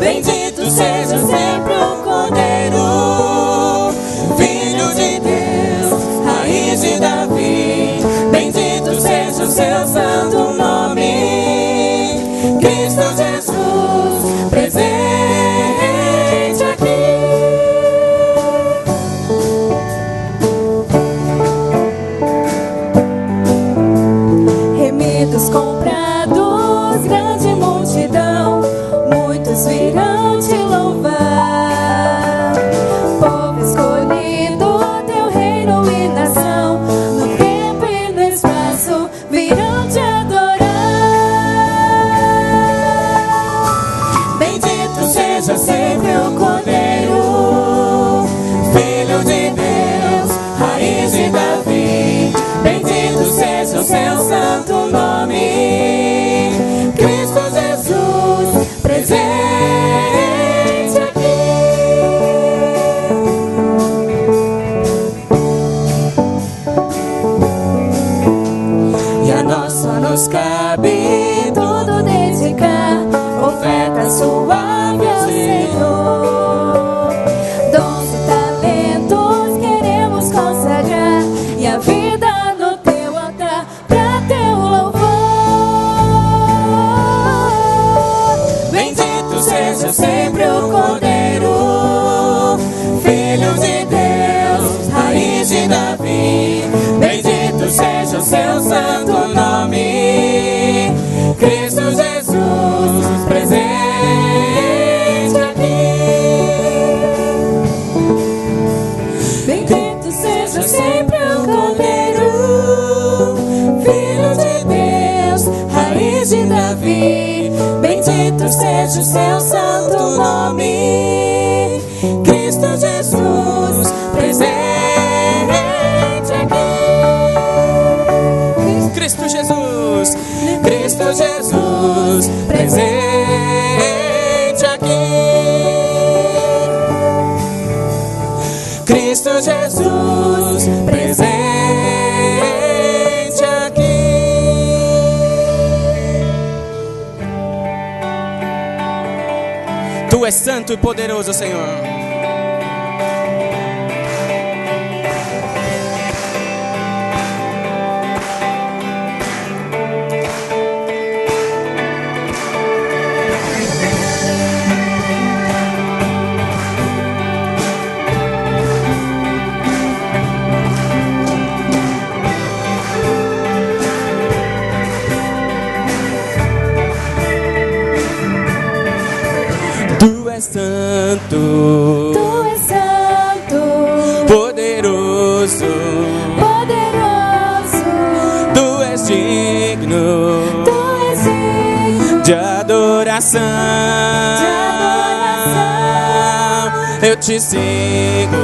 Bendito seja sempre o Cordeiro, Filho de Deus, raiz de Davi. Bendito seja o seu santo nome, Cristo Jesus, presente aqui. Remidos comprados, grande multidão, muitos virão te louvar. Povo escolhido, teu reino e nação, no tempo e no espaço virão te adorar. Bendito seja sempre o Cordeiro, Filho de Deus, raiz de Davi. Bendito seja o seu santo nome, Cristo Jesus, presente aqui. E a nós só nos cabe tudo dedicar, oferta suave ao Senhor. Dons e talentos queremos consagrar, e a vida no teu altar pra teu louvor. Bendito seja sempre o Cordeiro, Filho de Deus, raiz de Davi. Bendito seja o seu santo nome, Cristo Jesus, presente aqui. Bendito seja sempre o Cordeiro, Filho de Deus, raiz de Davi. Bendito seja o seu santo nome, Cristo Jesus, presente aqui. Cristo Jesus, Cristo Jesus, presente aqui. Cristo Jesus, presente aqui. Tu és santo e poderoso, Senhor. Tu és santo, Tu és santo, poderoso, poderoso, tu és digno Tu és digno de adoração. de adoração. Eu te sigo,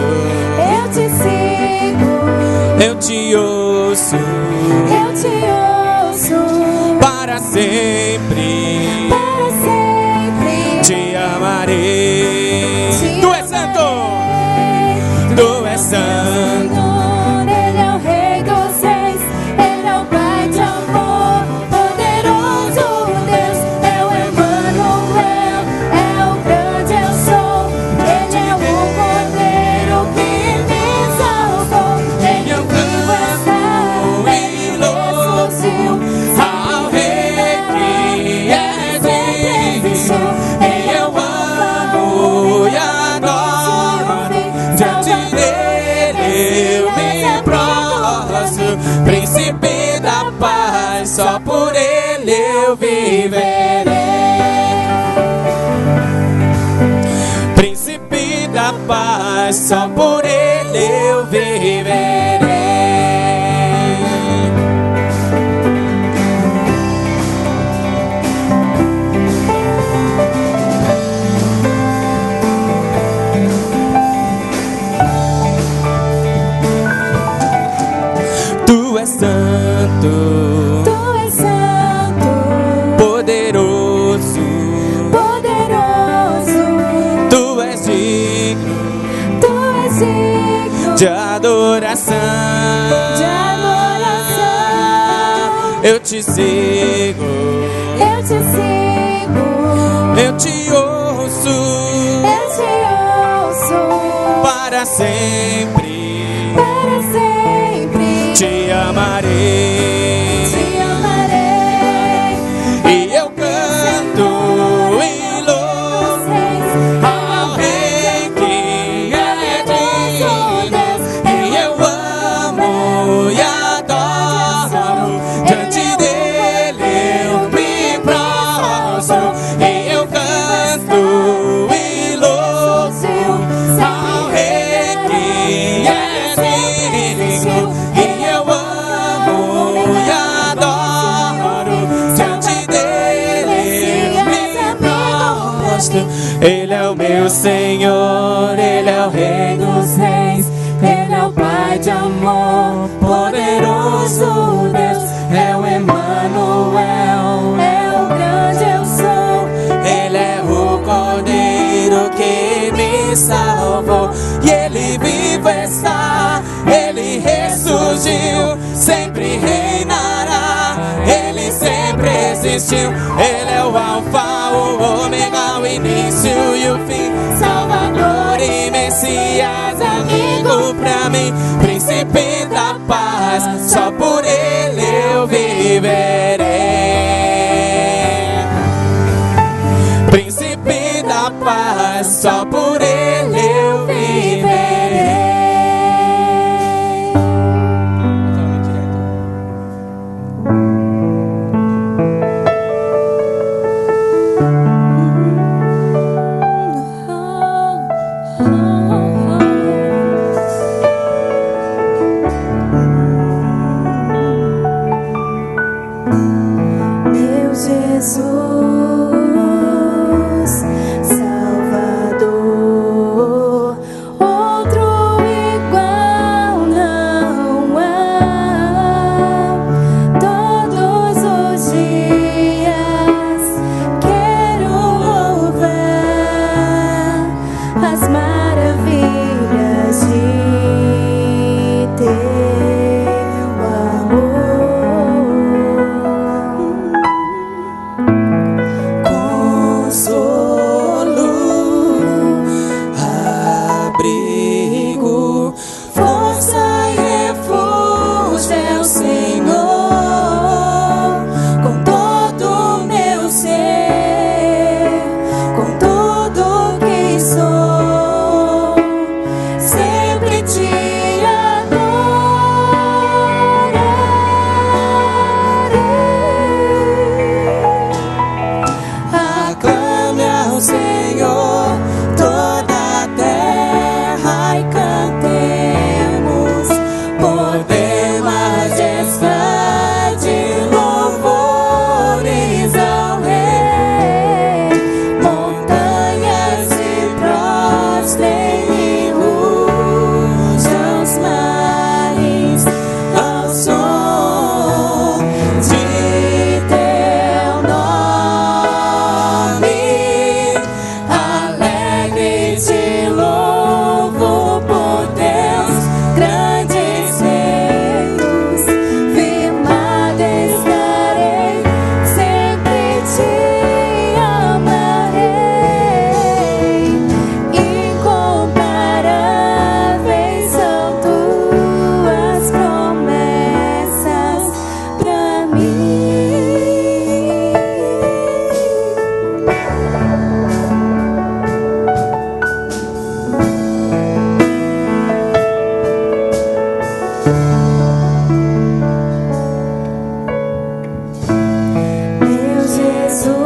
Eu te sigo, eu te ouço eu te ouço, para sempre. para sempre Te amarei. te Tu és santo, amarei. tu és santo. Ele é o Rei dos Reis, Ele é o Pai de amor, poderoso Deus, é o Emmanuel, é o grande eu sou. Ele é o Cordeiro que me salvou. Ele Eu vivo está, canto Ele e louvo ressuscitou. ao Rei que existiu. E eu amo e adoro. Diante dele eu me prostro. Príncipe da paz, só por ele eu viverei. Príncipe da paz, só por ele eu viverei. Tu és santo, Tu és santo, poderoso, poderoso, tu és digno Tu és digno de adoração. de adoração. Eu te sigo, Eu te sigo, eu te ouço para sempre. para sempre. Te amarei, Te amarei. e eu canto e louvo ao Rei que é digno, e eu amo e adoro. Diante dele eu me prostro, e eu canto e louvo ao Rei que é digno, e eu amo e adoro. Diante dele eu me prostro. Ele é o meu Senhor, Ele é o Rei dos Reis, Ele é o Pai de amor, poderoso Deus, é o Emmanuel, é o grande eu sou. Ele é o Cordeiro que me salvou, e Ele vivo está, Ele ressurgiu, sempre reinará, Ele sempre existiu. Ele é o Alfa, o Ômega, o início e o fim, Salvador e Messias, amigo pra mim, Príncipe da paz, só por Ele eu viverei. Príncipe da paz, só por Ele eu viverei. Meu Jesus, Salvador, outro igual não há. Todos os dias quero louvar as maravilhas de teu amor. Consolo, abrigo, força e refúgio é o Senhor. Com todo o meu ser, com tudo que sou, sempre te aclame ao Senhor toda a terra e cantemos poder, majestade, louvores ao Rei. Montanhas se prostrem e rujam os mares ao som de teu nome. Alegre te louvo por Deus, grandes feitos, firmado estarei, sempre te amarei. Incomparáveis são tuas promessas pra mim. Meu Jesus,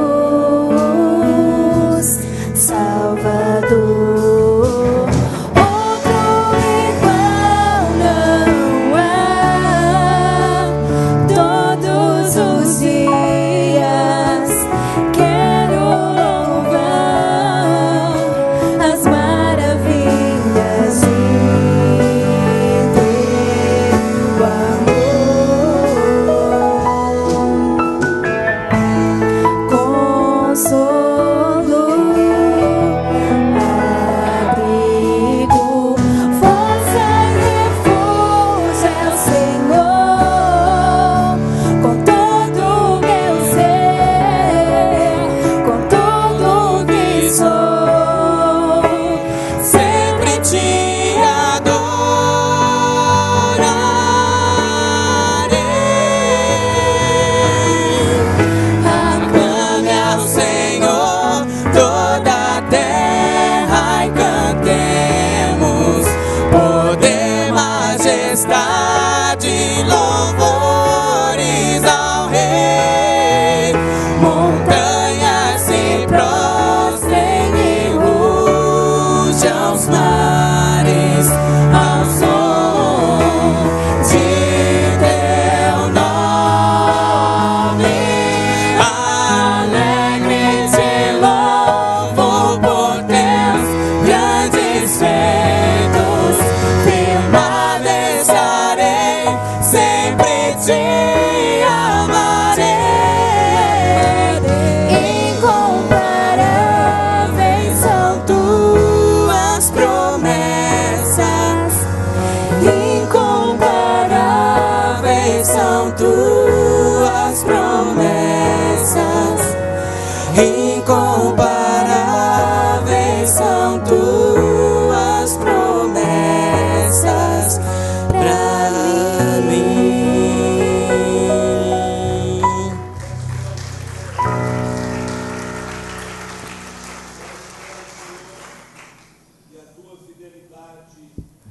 Salvador, outro igual não há. Todos os dias quero louvar as maravilhas de teu amor. Consolo, abrigo, força e refúgio é o Senhor. Com todo o meu ser, com tudo que sou, sempre te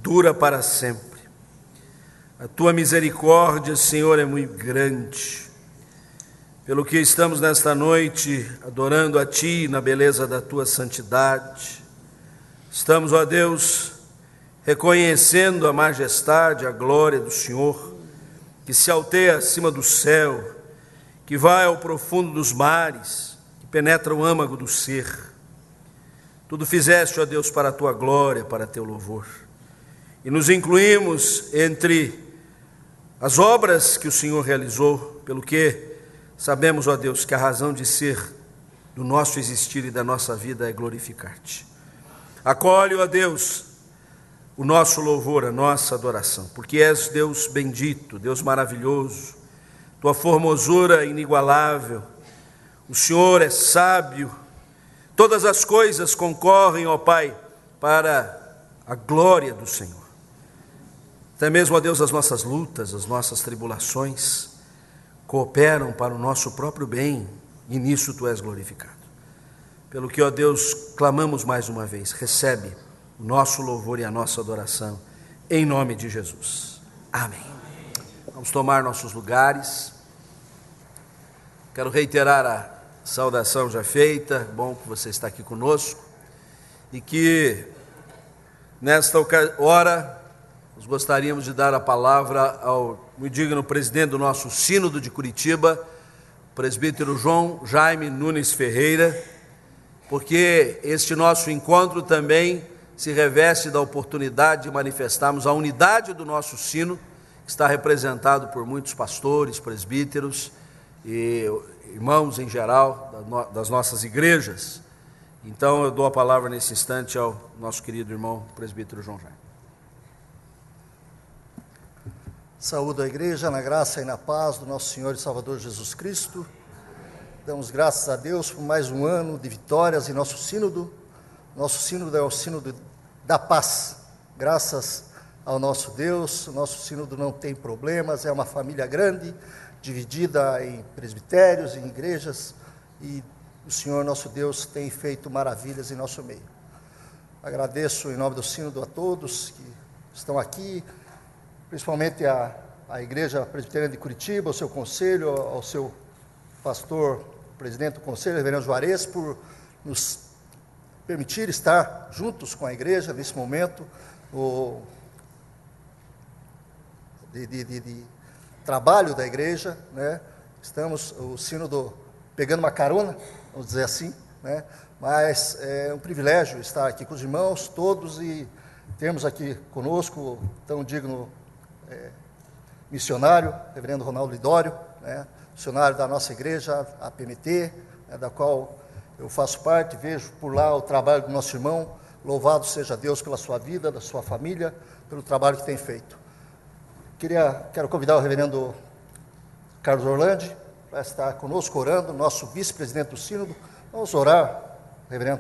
dura para sempre. A tua misericórdia, Senhor, é muito grande. Pelo que estamos nesta noite adorando a Ti na beleza da Tua santidade. Estamos, ó Deus, reconhecendo a majestade, a glória do Senhor, que se alteia acima do céu, que vai ao profundo dos mares, que penetra o âmago do ser. Tudo fizeste, ó Deus, para a Tua glória, para Teu louvor. E nos incluímos entre as obras que o Senhor realizou, pelo que sabemos, ó Deus, que a razão de ser do nosso existir e da nossa vida é glorificar-te. Acolhe, ó Deus, o nosso louvor, a nossa adoração, porque és Deus bendito, Deus maravilhoso, tua formosura inigualável, o Senhor é sábio, todas as coisas concorrem, ó Pai, para a glória do Senhor. Até mesmo, ó Deus, as nossas lutas, as nossas tribulações cooperam para o nosso próprio bem, e nisso Tu és glorificado. Pelo que, ó Deus, clamamos mais uma vez, recebe o nosso louvor e a nossa adoração, em nome de Jesus. Amém. Vamos tomar nossos lugares. Quero reiterar a saudação já feita, bom que você está aqui conosco, e que nesta hora nós gostaríamos de dar a palavra ao muito digno presidente do nosso Sínodo de Curitiba, presbítero João Jaime Nunes Ferreira, porque este nosso encontro também se reveste da oportunidade de manifestarmos a unidade do nosso Sínodo, que está representado por muitos pastores, presbíteros e irmãos em geral das nossas igrejas. Então eu dou a palavra nesse instante ao nosso querido irmão presbítero João Jaime. Saúdo a igreja na graça e na paz do nosso Senhor e Salvador Jesus Cristo. Damos graças a Deus por mais um ano de vitórias em nosso sínodo. Nosso sínodo é o sínodo da paz. Graças ao nosso Deus, o nosso sínodo não tem problemas, é uma família grande, dividida em presbitérios, em igrejas, e o Senhor nosso Deus tem feito maravilhas em nosso meio. Agradeço em nome do sínodo a todos que estão aqui, principalmente a Igreja Presbiteriana de Curitiba, ao seu conselho, ao seu pastor, presidente do conselho, reverendo Juarez, por nos permitir estar juntos com a igreja nesse momento de trabalho da igreja, né? Estamos, o sínodo, pegando uma carona, vamos dizer assim, né? Mas é um privilégio estar aqui com os irmãos todos e temos aqui conosco tão digno missionário, reverendo Ronaldo Lidório, né, missionário da nossa igreja, a PMT, né, da qual eu faço parte, vejo por lá o trabalho do nosso irmão. Louvado seja Deus pela sua vida, da sua família, pelo trabalho que tem feito. Quero convidar o reverendo Carlos Orlandi para estar conosco orando, nosso vice-presidente do sínodo. Vamos orar, reverendo,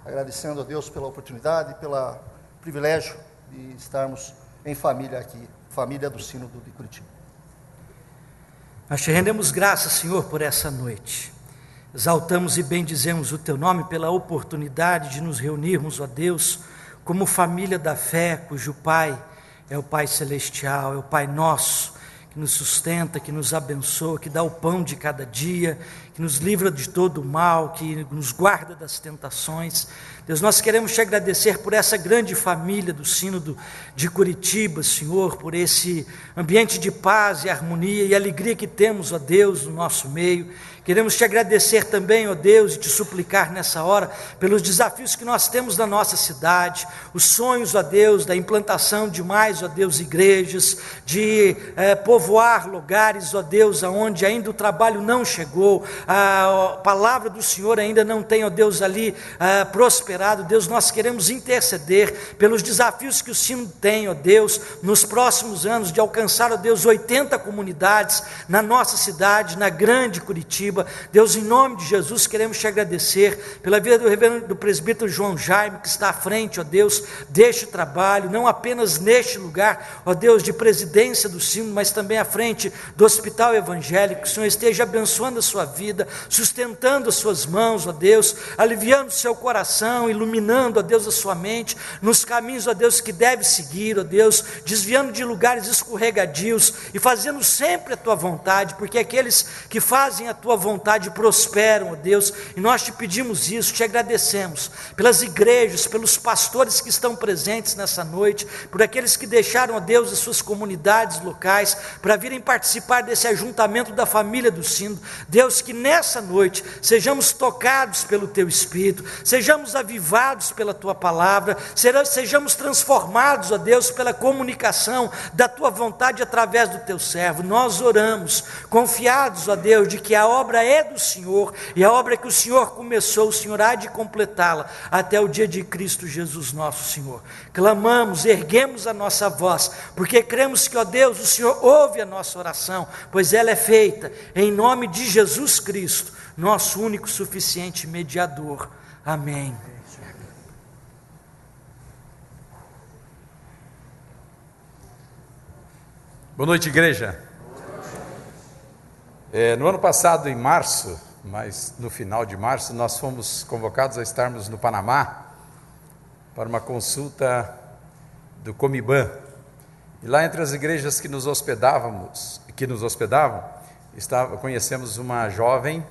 agradecendo a Deus pela oportunidade, pelo privilégio de estarmos em família aqui, família do Sínodo de Curitiba. Nós te rendemos graças, Senhor, por essa noite. Exaltamos e bendizemos o Teu nome pela oportunidade de nos reunirmos, ó Deus, como família da fé, cujo Pai é o Pai Celestial, é o Pai nosso, que nos sustenta, que nos abençoa, que dá o pão de cada dia, que nos livra de todo o mal, que nos guarda das tentações. Deus, nós queremos te agradecer por essa grande família do Sínodo de Curitiba, Senhor, por esse ambiente de paz e harmonia e alegria que temos, ó Deus, no nosso meio. Queremos te agradecer também, ó Deus, e te suplicar nessa hora pelos desafios que nós temos na nossa cidade, os sonhos, ó Deus, da implantação de mais, ó Deus, igrejas, de povoar lugares, ó Deus, aonde ainda o trabalho não chegou, a palavra do Senhor ainda não tem, ó Deus, ali prosperado. Deus, nós queremos interceder pelos desafios que o Sínodo tem, ó Deus, nos próximos anos, de alcançar, ó Deus, 80 comunidades na nossa cidade, na grande Curitiba. Deus, em nome de Jesus, queremos te agradecer pela vida do reverendo do presbítero João Jaime, que está à frente, ó Deus, deste trabalho, não apenas neste lugar, ó Deus, de presidência do Sínodo, mas também à frente do Hospital Evangélico. Que o Senhor esteja abençoando a sua vida, vida, sustentando as suas mãos, ó Deus, aliviando o seu coração, iluminando, ó Deus, a sua mente, nos caminhos, ó Deus, que deve seguir, ó Deus, desviando de lugares escorregadios e fazendo sempre a tua vontade, porque aqueles que fazem a tua vontade prosperam, ó Deus, e nós te pedimos isso, te agradecemos pelas igrejas, pelos pastores que estão presentes nessa noite, por aqueles que deixaram, ó Deus, as suas comunidades locais para virem participar desse ajuntamento da família do Sínodo. Deus, que nessa noite sejamos tocados pelo teu Espírito, sejamos avivados pela tua palavra, sejamos transformados, ó Deus, pela comunicação da tua vontade através do teu servo. Nós oramos confiados, ó Deus, de que a obra é do Senhor, e a obra que o Senhor começou, o Senhor há de completá-la até o dia de Cristo Jesus nosso Senhor. Clamamos, erguemos a nossa voz, porque cremos que, ó Deus, o Senhor ouve a nossa oração, pois ela é feita em nome de Jesus Cristo, nosso único suficiente mediador. Amém. Boa noite, igreja. No ano passado, em março, mas no final de março, nós fomos convocados a estarmos no Panamá para uma consulta do Comiban. E lá entre as igrejas que nos hospedavam, conhecemos uma jovem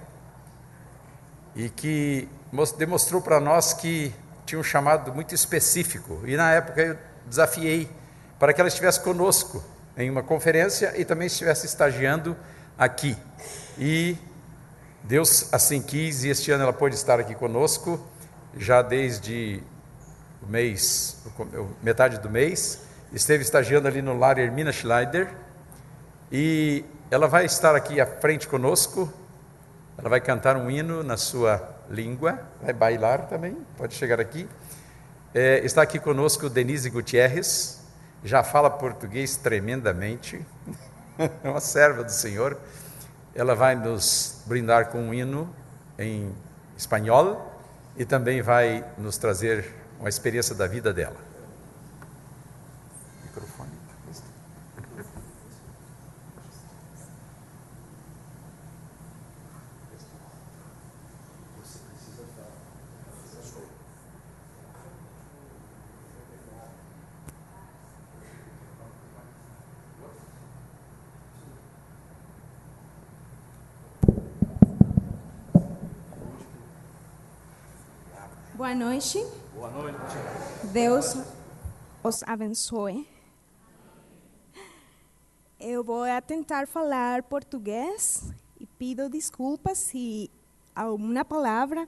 e que demonstrou para nós que tinha um chamado muito específico. E na época eu desafiei para que ela estivesse conosco em uma conferência e também estivesse estagiando aqui. E Deus assim quis, e este ano ela pôde estar aqui conosco, já desde metade do mês, esteve estagiando ali no lar Hermina Schneider, e ela vai estar aqui à frente conosco, ela vai cantar um hino na sua língua, vai bailar também, pode chegar aqui. Está aqui conosco Denise Gutierrez, já fala português tremendamente, é uma serva do Senhor. Ela vai nos brindar com um hino em espanhol e também vai nos trazer uma experiência da vida dela. Microfone. Boa noite. Boa noite. Deus os abençoe. Eu vou tentar falar português e pido desculpas se alguma palavra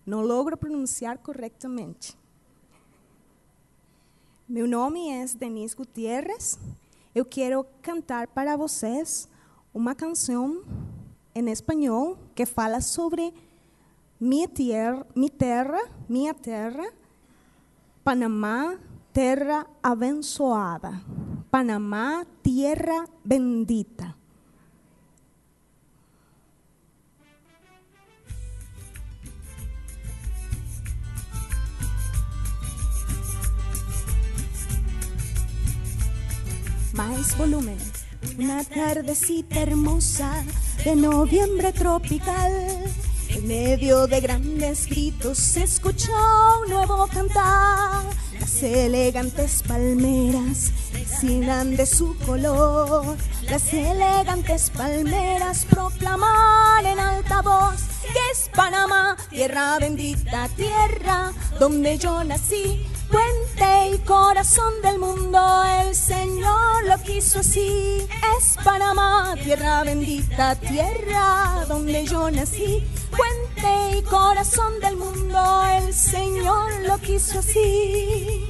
não logro pronunciar corretamente. Meu nome é Denise Gutierrez. Eu quero cantar para vocês uma canção em espanhol que fala sobre minha terra, Panamá, terra abençoada, Panamá, tierra bendita. Mais volumen. Una tardecita hermosa de noviembre tropical. En medio de grandes gritos se escuchó un nuevo cantar. Las elegantes palmeras exhilan de su color. Las elegantes palmeras proclaman en alta voz que es Panamá, tierra bendita, tierra donde yo nací. Puente y corazón del mundo, el Señor lo quiso así. Es Panamá, tierra bendita, tierra donde yo nací. Puente y corazón del mundo, el Señor lo quiso así.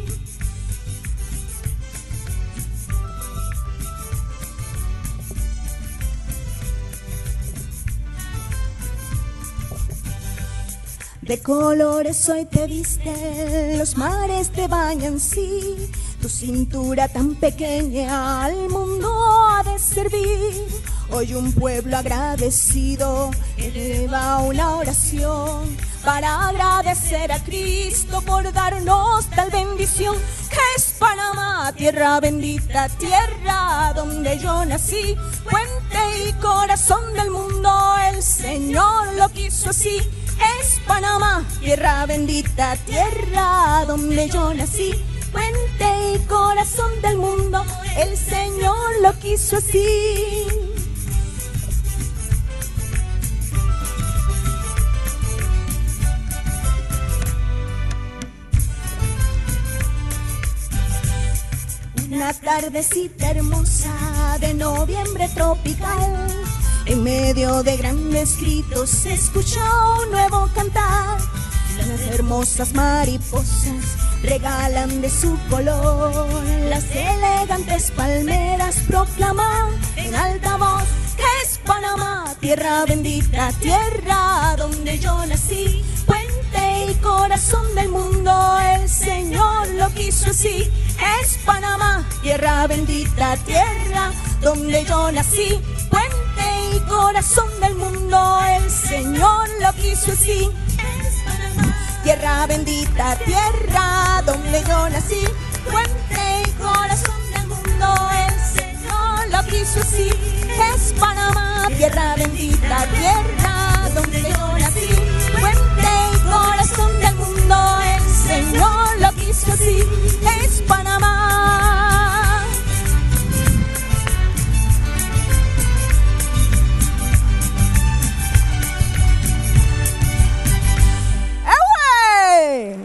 De colores hoy te visten, los mares te bañan, sí. Tu cintura tan pequeña al mundo ha de servir. Hoy un pueblo agradecido eleva una oración para agradecer a Cristo por darnos tal bendición que es Panamá, tierra bendita, tierra donde yo nací, puente y corazón del mundo, el Señor lo quiso así. Es Panamá, tierra bendita, tierra donde yo nací, puente y corazón del mundo, el Señor lo quiso así. Una tardecita hermosa de noviembre tropical, en medio de grandes gritos se escuchó un nuevo cantar. Las hermosas mariposas regalan de su color, las elegantes palmeras proclaman en alta voz que es Panamá, tierra bendita, tierra donde yo nací, puente y corazón del mundo, el Señor lo quiso así. Es Panamá, tierra bendita, tierra donde yo nací, puente y corazón del mundo, el Señor lo quiso así. Es Panamá, tierra bendita, tierra donde yo nací, puente y corazón del mundo, el Señor lo quiso así. Es Panamá, tierra bendita, tierra donde yo nací, puente y corazón del mundo, el Señor lo quiso así. Es Panamá. ¡Ewe!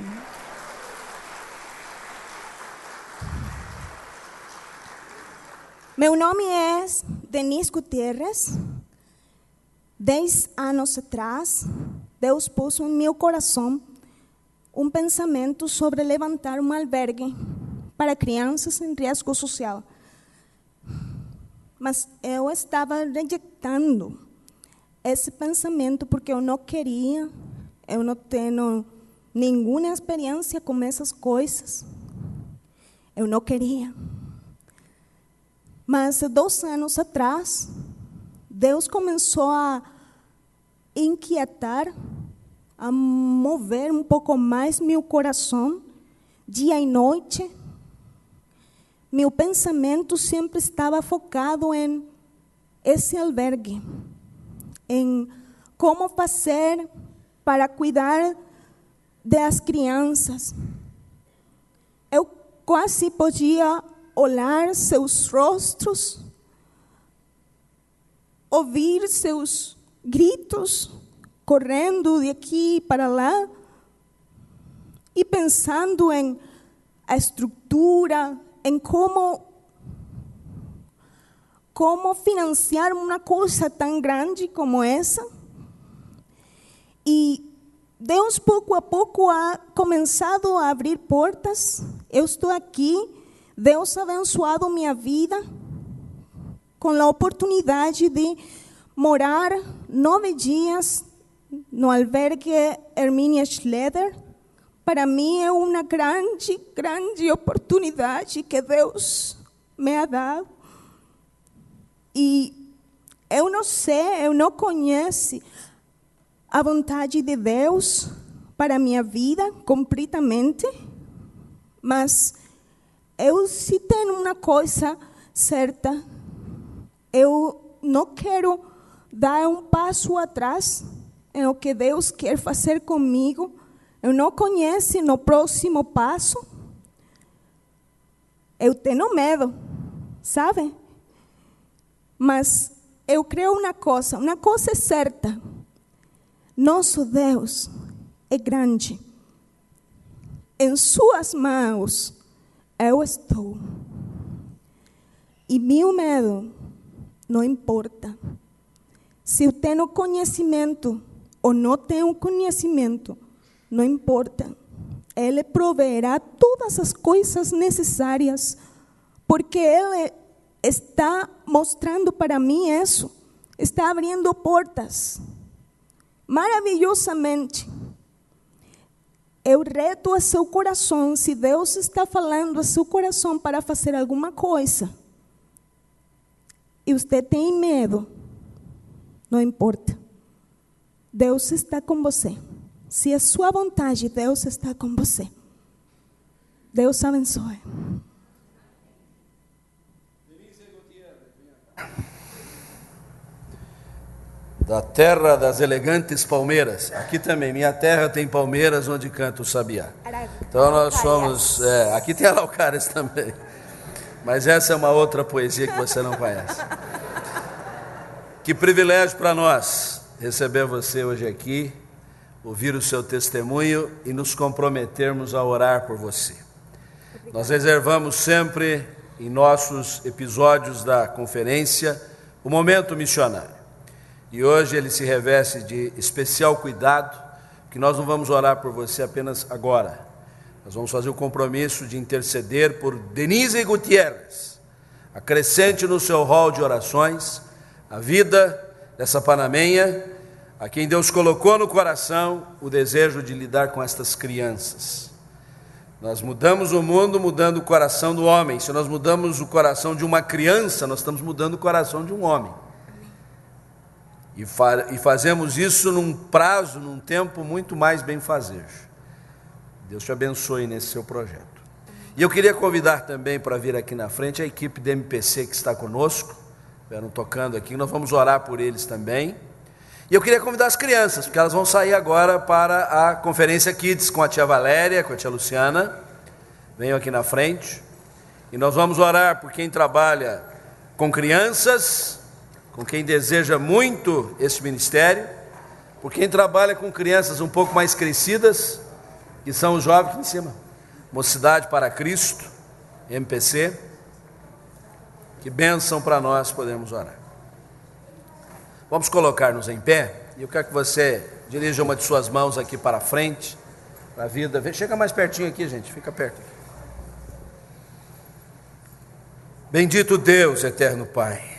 Meu nome é Denise Gutierrez. 10 anos atrás, Deus pôs em meu coração um pensamento sobre levantar um albergue para crianças em risco social. Mas eu estava rejeitando esse pensamento porque eu não queria, eu não tenho nenhuma experiência com essas coisas. Eu não queria. Mas 2 anos atrás, Deus começou a inquietar, a mover um pouco mais meu coração, dia e noite. Meu pensamento sempre estava focado em esse albergue, em como fazer para cuidar das crianças. Eu quase podia olhar seus rostos, ouvir seus gritos, correndo de aqui para lá, e pensando em a estrutura, em como financiar uma coisa tão grande como essa. E Deus, pouco a pouco, ha começado a abrir portas. Eu estou aqui, Deus ha abençoado minha vida com a oportunidade de morar 9 dias no albergue Hermínia Schroeder. Para mim é uma grande, grande oportunidade que Deus me ha dado. E eu não sei, eu não conheço a vontade de Deus para a minha vida completamente, mas eu se tenho uma coisa certa, eu não quero dar um passo atrás em o que Deus quer fazer comigo. Eu não conheço no próximo passo. Eu tenho medo, sabe? Mas eu creio uma coisa é certa. Nosso Deus é grande. Em suas mãos eu estou. E meu medo não importa. Se eu tenho conhecimento ou não tenho conhecimento, não importa. Ele proverá todas as coisas necessárias, porque Ele está mostrando para mim isso, está abrindo portas, maravilhosamente. Eu reto a seu coração, se Deus está falando a seu coração para fazer alguma coisa, e você tem medo, não importa. Deus está com você. Se é sua vontade, Deus está com você. Deus abençoe. Da terra das elegantes palmeiras. Aqui também, minha terra tem palmeiras onde canta o sabiá. Então nós somos, aqui tem araucárias também. Mas essa é uma outra poesia que você não conhece. Que privilégio para nós receber você hoje aqui, ouvir o seu testemunho e nos comprometermos a orar por você. Nós reservamos sempre em nossos episódios da conferência o momento missionário. E hoje ele se reveste de especial cuidado, que nós não vamos orar por você apenas agora. Nós vamos fazer o compromisso de interceder por Denise Gutierrez. Acrescente no seu rol de orações a vida dessa panamenha, a quem Deus colocou no coração o desejo de lidar com estas crianças. Nós mudamos o mundo mudando o coração do homem. Se nós mudamos o coração de uma criança, nós estamos mudando o coração de um homem. E fazemos isso num prazo, num tempo muito mais bem fazer. Deus te abençoe nesse seu projeto. E eu queria convidar também para vir aqui na frente a equipe da MPC que está conosco, vieram tocando aqui, nós vamos orar por eles também. E eu queria convidar as crianças, porque elas vão sair agora para a Conferência Kids com a tia Valéria, com a tia Luciana. Venham aqui na frente. E nós vamos orar por quem trabalha com crianças, com quem deseja muito esse ministério, por quem trabalha com crianças um pouco mais crescidas, que são os jovens aqui em cima, Mocidade para Cristo, MPC, que bênção para nós podemos orar. Vamos colocar-nos em pé, e eu quero que você dirija uma de suas mãos aqui para a frente, para a vida, chega mais pertinho aqui, gente, fica perto aqui. Bendito Deus, eterno Pai,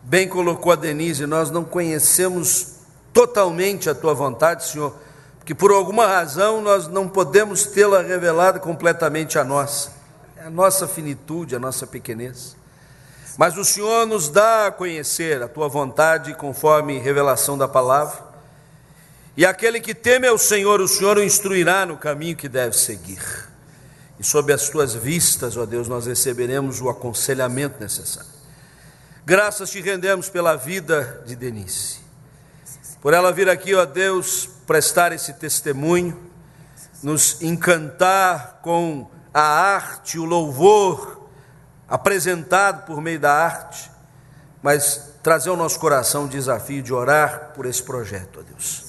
bem colocou a Denise, nós não conhecemos totalmente a Tua vontade, Senhor, porque por alguma razão nós não podemos tê-la revelada completamente a nós, é a nossa finitude, a nossa pequenez, mas o Senhor nos dá a conhecer a Tua vontade conforme revelação da palavra, e aquele que teme ao Senhor, o Senhor o instruirá no caminho que deve seguir, e sob as Tuas vistas, ó Deus, nós receberemos o aconselhamento necessário. Graças te rendemos pela vida de Denise, por ela vir aqui, ó Deus, prestar esse testemunho, nos encantar com a arte, o louvor apresentado por meio da arte, mas trazer ao nosso coração o desafio de orar por esse projeto, ó Deus.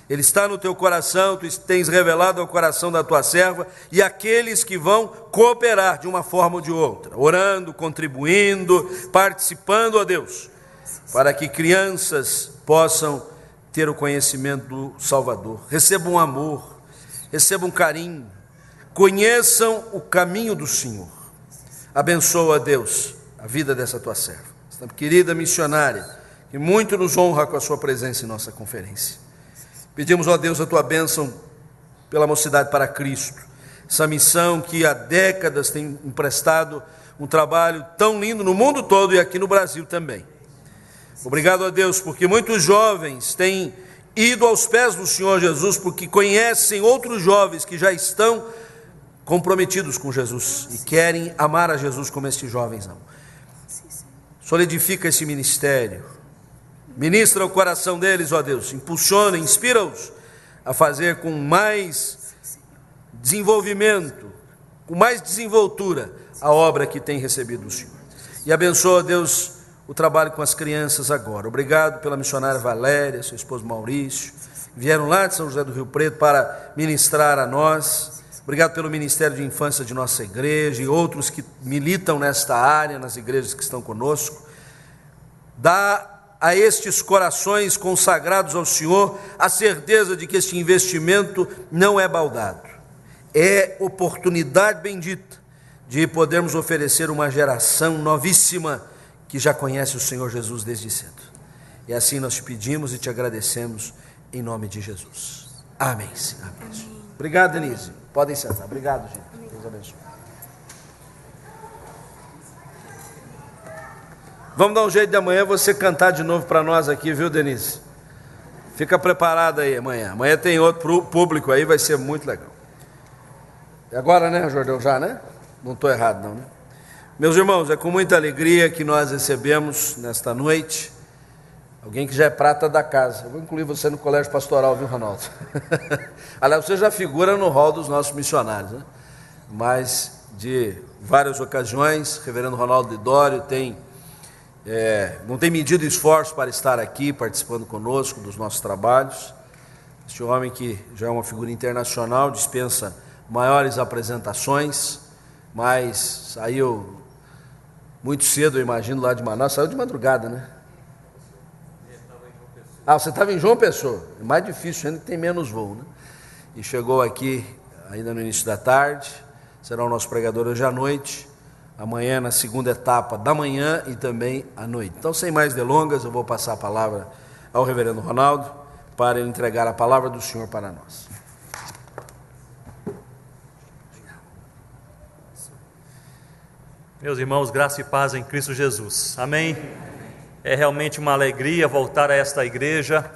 Ele está no teu coração, tu tens revelado ao coração da tua serva e aqueles que vão cooperar de uma forma ou de outra, orando, contribuindo, participando, ó Deus, para que crianças possam ter o conhecimento do Salvador, recebam amor, recebam carinho, conheçam o caminho do Senhor. Abençoa, Deus, a vida dessa tua serva, esta querida missionária, que muito nos honra com a sua presença em nossa conferência. Pedimos, ó Deus, a tua bênção pela Mocidade para Cristo, essa missão que há décadas tem emprestado um trabalho tão lindo no mundo todo e aqui no Brasil também. Obrigado a Deus, porque muitos jovens têm ido aos pés do Senhor Jesus, porque conhecem outros jovens que já estão comprometidos com Jesus e querem amar a Jesus como estes jovens amam. Solidifica esse ministério, ministra o coração deles, ó Deus, impulsiona, inspira-os a fazer com mais desenvolvimento, com mais desenvoltura a obra que tem recebido do Senhor. E abençoa, Deus, o trabalho com as crianças agora. Obrigado pela missionária Valéria, seu esposo Maurício, vieram lá de São José do Rio Preto para ministrar a nós. Obrigado pelo Ministério de Infância de nossa igreja e outros que militam nesta área, nas igrejas que estão conosco. Dá a estes corações consagrados ao Senhor a certeza de que este investimento não é baldado, é oportunidade bendita de podermos oferecer uma geração novíssima que já conhece o Senhor Jesus desde cedo. E assim nós te pedimos e te agradecemos em nome de Jesus. Amém. Amém. Obrigado, Denise. Podem sentar. Obrigado, gente. Deus abençoe. Vamos dar um jeito de amanhã você cantar de novo para nós aqui, viu, Denise? Fica preparado aí amanhã. Amanhã tem outro público aí, vai ser muito legal. E agora, né, Jordão, já, né? Não estou errado, não, né? Meus irmãos, é com muita alegria que nós recebemos nesta noite alguém que já é prata da casa. Eu vou incluir você no colégio pastoral, viu, Ronaldo? Aliás, você já figura no hall dos nossos missionários, né? Mas de várias ocasiões, reverendo Ronaldo Lidório não tem medido esforço para estar aqui participando conosco dos nossos trabalhos. Este homem que já é uma figura internacional, dispensa maiores apresentações, mas saiu muito cedo, eu imagino, lá de Manaus. Saiu de madrugada, né? Ah, você estava em João Pessoa. É mais difícil ainda, que tem menos voo, né? E chegou aqui ainda no início da tarde. Será o nosso pregador hoje à noite, amanhã na segunda etapa da manhã e também à noite. Então, sem mais delongas, eu vou passar a palavra ao reverendo Ronaldo para ele entregar a palavra do Senhor para nós. Meus irmãos, graça e paz em Cristo Jesus. Amém? É realmente uma alegria voltar a esta igreja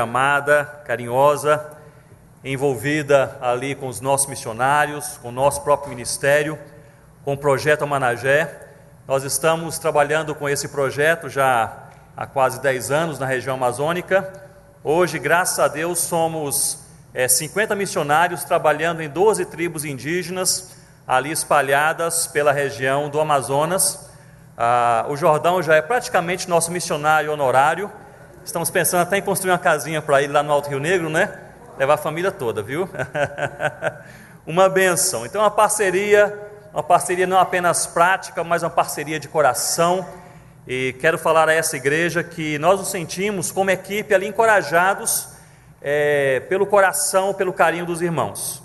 amada, carinhosa, envolvida ali com os nossos missionários, com o nosso próprio ministério, com o projeto Amanagé. Nós estamos trabalhando com esse projeto já há quase 10 anos na região amazônica. Hoje, graças a Deus, somos 50 missionários trabalhando em 12 tribos indígenas ali espalhadas pela região do Amazonas. O Jordão já é praticamente nosso missionário honorário. Estamos pensando até em construir uma casinha para ele lá no Alto Rio Negro, né? Levar a família toda, viu? Uma bênção. Então, uma parceria não apenas prática, mas uma parceria de coração. E quero falar a essa igreja que nós nos sentimos como equipe ali encorajados pelo coração, pelo carinho dos irmãos.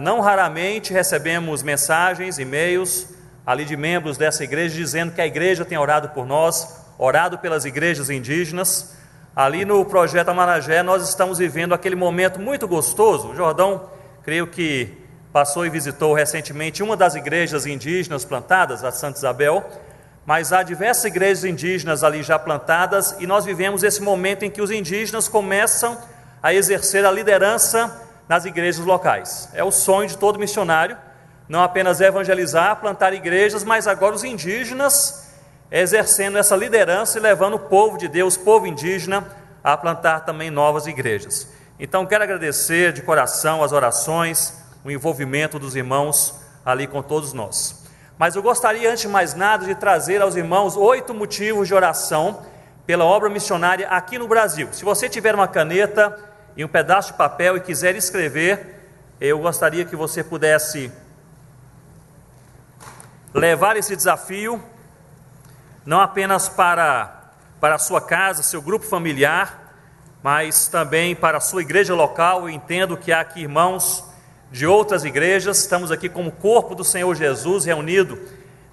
Não raramente recebemos mensagens, e-mails ali de membros dessa igreja dizendo que a igreja tem orado por nós, orado pelas igrejas indígenas. Ali no projeto Amanagé nós estamos vivendo aquele momento muito gostoso. O Jordão, creio que passou e visitou recentemente uma das igrejas indígenas plantadas, a Santa Isabel, mas há diversas igrejas indígenas ali já plantadas, e nós vivemos esse momento em que os indígenas começam a exercer a liderança nas igrejas locais. É o sonho de todo missionário, não apenas evangelizar, plantar igrejas, mas agora os indígenas exercendo essa liderança e levando o povo de Deus, povo indígena, a plantar também novas igrejas. Então quero agradecer de coração as orações, o envolvimento dos irmãos ali com todos nós. Mas eu gostaria, antes de mais nada, de trazer aos irmãos 8 motivos de oração pela obra missionária aqui no Brasil. Se você tiver uma caneta e um pedaço de papel e quiser escrever, eu gostaria que você pudesse levar esse desafio, não apenas para a sua casa, seu grupo familiar, mas também para a sua igreja local. Eu entendo que há aqui irmãos de outras igrejas, estamos aqui como corpo do Senhor Jesus reunido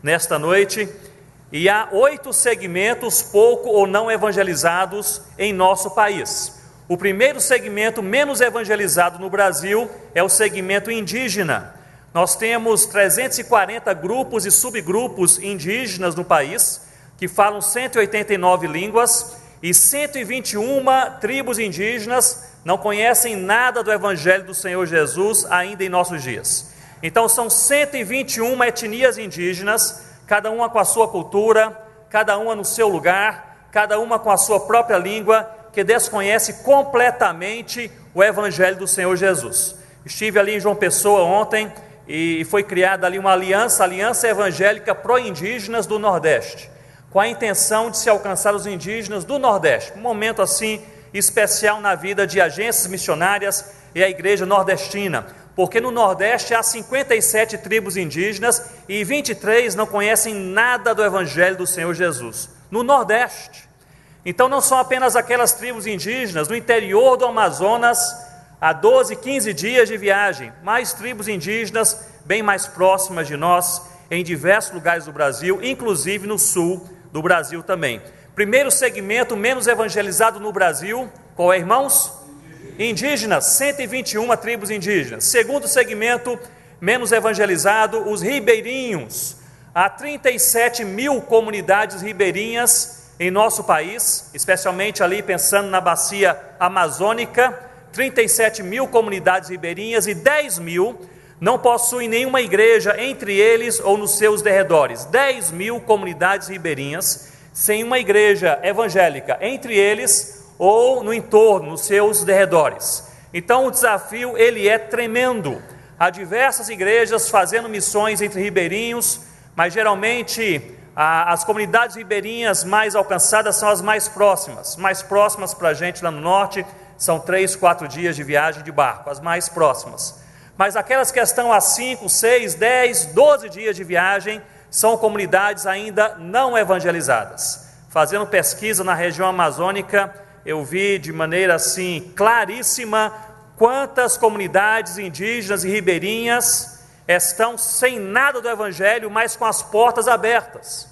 nesta noite, e há 8 segmentos pouco ou não evangelizados em nosso país. O primeiro segmento menos evangelizado no Brasil é o segmento indígena. Nós temos 340 grupos e subgrupos indígenas no país, que falam 189 línguas, e 121 tribos indígenas não conhecem nada do Evangelho do Senhor Jesus ainda em nossos dias. Então são 121 etnias indígenas, cada uma com a sua cultura, cada uma no seu lugar, cada uma com a sua própria língua, que desconhece completamente o Evangelho do Senhor Jesus. Estive ali em João Pessoa ontem e foi criada ali uma aliança evangélica pró-indígenas do Nordeste, com a intenção de se alcançar os indígenas do Nordeste, um momento assim especial na vida de agências missionárias e a igreja nordestina, porque no Nordeste há 57 tribos indígenas e 23 não conhecem nada do Evangelho do Senhor Jesus, no Nordeste. Então não são apenas aquelas tribos indígenas no interior do Amazonas, a 12, 15 dias de viagem, mais tribos indígenas bem mais próximas de nós, em diversos lugares do Brasil, inclusive no sul do Brasil também. Primeiro segmento menos evangelizado no Brasil, qual é, irmãos? Indígenas, 121 tribos indígenas. Segundo segmento menos evangelizado, os ribeirinhos. Há 37 mil comunidades ribeirinhas em nosso país, especialmente ali pensando na bacia amazônica, 37 mil comunidades ribeirinhas e 10 mil não possuem nenhuma igreja entre eles ou nos seus derredores. 10 mil comunidades ribeirinhas sem uma igreja evangélica entre eles ou no entorno, nos seus derredores. Então o desafio ele é tremendo. Há diversas igrejas fazendo missões entre ribeirinhos, mas geralmente as comunidades ribeirinhas mais alcançadas são as mais próximas para a gente lá no norte, são 3, 4 dias de viagem de barco, as mais próximas. Mas aquelas que estão a 5, 6, 10, 12 dias de viagem, são comunidades ainda não evangelizadas. Fazendo pesquisa na região amazônica, eu vi de maneira assim claríssima quantas comunidades indígenas e ribeirinhas estão sem nada do evangelho, mas com as portas abertas.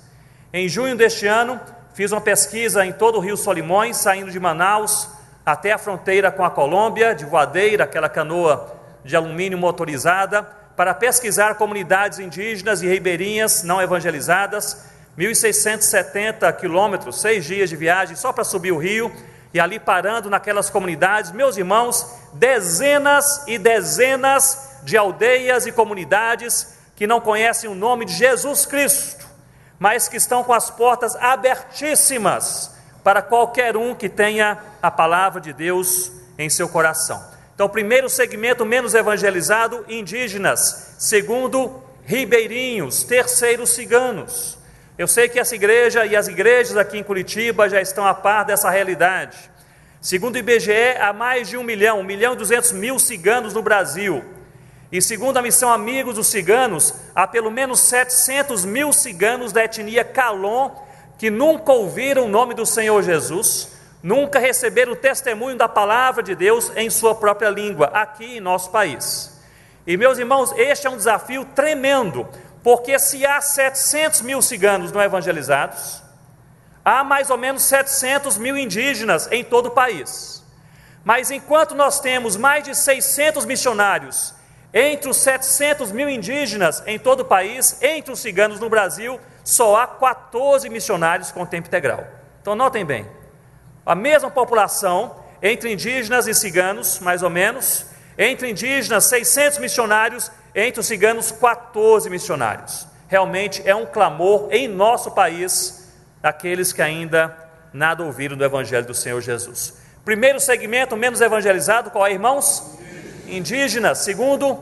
Em junho deste ano, fiz uma pesquisa em todo o Rio Solimões, saindo de Manaus até a fronteira com a Colômbia, de voadeira, aquela canoa de alumínio motorizada, para pesquisar comunidades indígenas e ribeirinhas não evangelizadas, 1.670 quilômetros, 6 dias de viagem só para subir o rio, e ali parando naquelas comunidades, meus irmãos, dezenas e dezenas de aldeias e comunidades que não conhecem o nome de Jesus Cristo, mas que estão com as portas abertíssimas para qualquer um que tenha a palavra de Deus em seu coração. Então, primeiro segmento menos evangelizado, indígenas. Segundo, ribeirinhos. Terceiro, ciganos. Eu sei que essa igreja e as igrejas aqui em Curitiba já estão a par dessa realidade. Segundo o IBGE, há mais de 1 milhão, 1.200.000 ciganos no Brasil. E segundo a missão Amigos dos Ciganos, há pelo menos 700.000 ciganos da etnia Calon que nunca ouviram o nome do Senhor Jesus, nunca receberam o testemunho da palavra de Deus em sua própria língua, aqui em nosso país. E meus irmãos, este é um desafio tremendo, porque se há 700.000 ciganos não evangelizados, há mais ou menos 700.000 indígenas em todo o país. Mas enquanto nós temos mais de 600 missionários entre os 700.000 indígenas em todo o país, entre os ciganos no Brasil, só há 14 missionários com tempo integral. Então notem bem, a mesma população entre indígenas e ciganos, mais ou menos, entre indígenas 600 missionários, entre os ciganos 14 missionários. Realmente é um clamor em nosso país, daqueles que ainda nada ouviram do Evangelho do Senhor Jesus. Primeiro segmento menos evangelizado, qual é, irmãos? Indígenas. Segundo,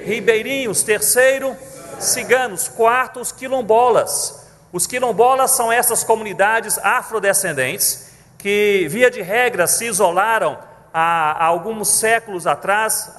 ribeirinhos. Terceiro, ciganos. Quarto, os quilombolas. Os quilombolas são essas comunidades afrodescendentes que, via de regra, se isolaram há alguns séculos atrás,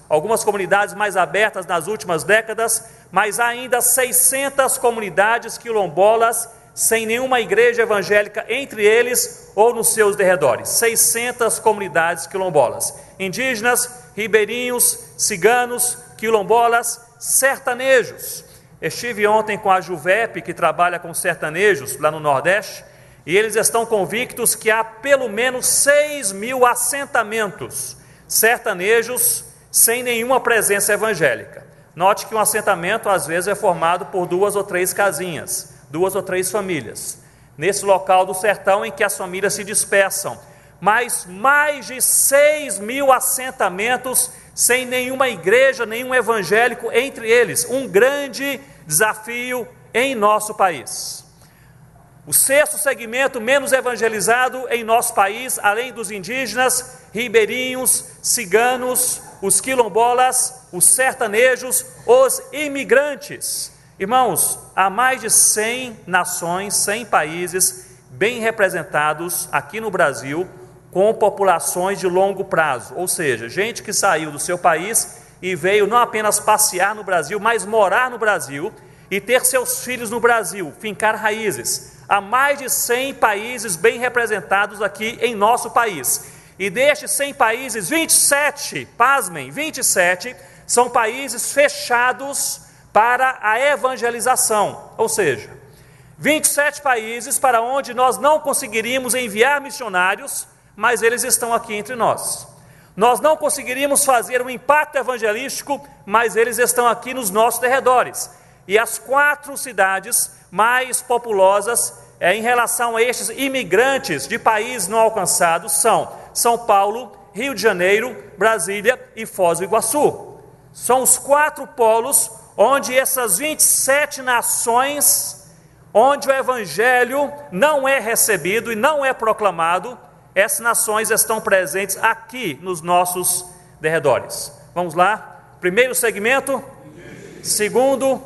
algumas comunidades mais abertas nas últimas décadas, mas há ainda 600 comunidades quilombolas sem nenhuma igreja evangélica entre eles ou nos seus derredores. 600 comunidades quilombolas, indígenas, ribeirinhos, ciganos, quilombolas, sertanejos. Estive ontem com a Juvep, que trabalha com sertanejos lá no Nordeste, e eles estão convictos que há pelo menos 6.000 assentamentos sertanejos sem nenhuma presença evangélica. Note que um assentamento às vezes é formado por 2 ou 3 casinhas, 2 ou 3 famílias, nesse local do sertão em que as famílias se dispersam, mas mais de 6.000 assentamentos sem nenhuma igreja, nenhum evangélico entre eles, um grande desafio em nosso país. O sexto segmento menos evangelizado em nosso país, além dos indígenas, ribeirinhos, ciganos, os quilombolas, os sertanejos, os imigrantes. Irmãos, há mais de 100 nações, 100 países bem representados aqui no Brasil, com populações de longo prazo, ou seja, gente que saiu do seu país e veio não apenas passear no Brasil, mas morar no Brasil e ter seus filhos no Brasil, fincar raízes. Há mais de 100 países bem representados aqui em nosso país. E destes 100 países, 27, pasmem, 27 são países fechados para a evangelização, ou seja, 27 países para onde nós não conseguiríamos enviar missionários, mas eles estão aqui entre nós. Nós não conseguiríamos fazer um impacto evangelístico, mas eles estão aqui nos nossos derredores. E as 4 cidades mais populosas em relação a estes imigrantes de países não alcançados são São Paulo, Rio de Janeiro, Brasília e Foz do Iguaçu. São os 4 polos onde essas 27 nações, onde o Evangelho não é recebido e não é proclamado, essas nações estão presentes aqui nos nossos derredores. Vamos lá? Primeiro segmento. Segundo,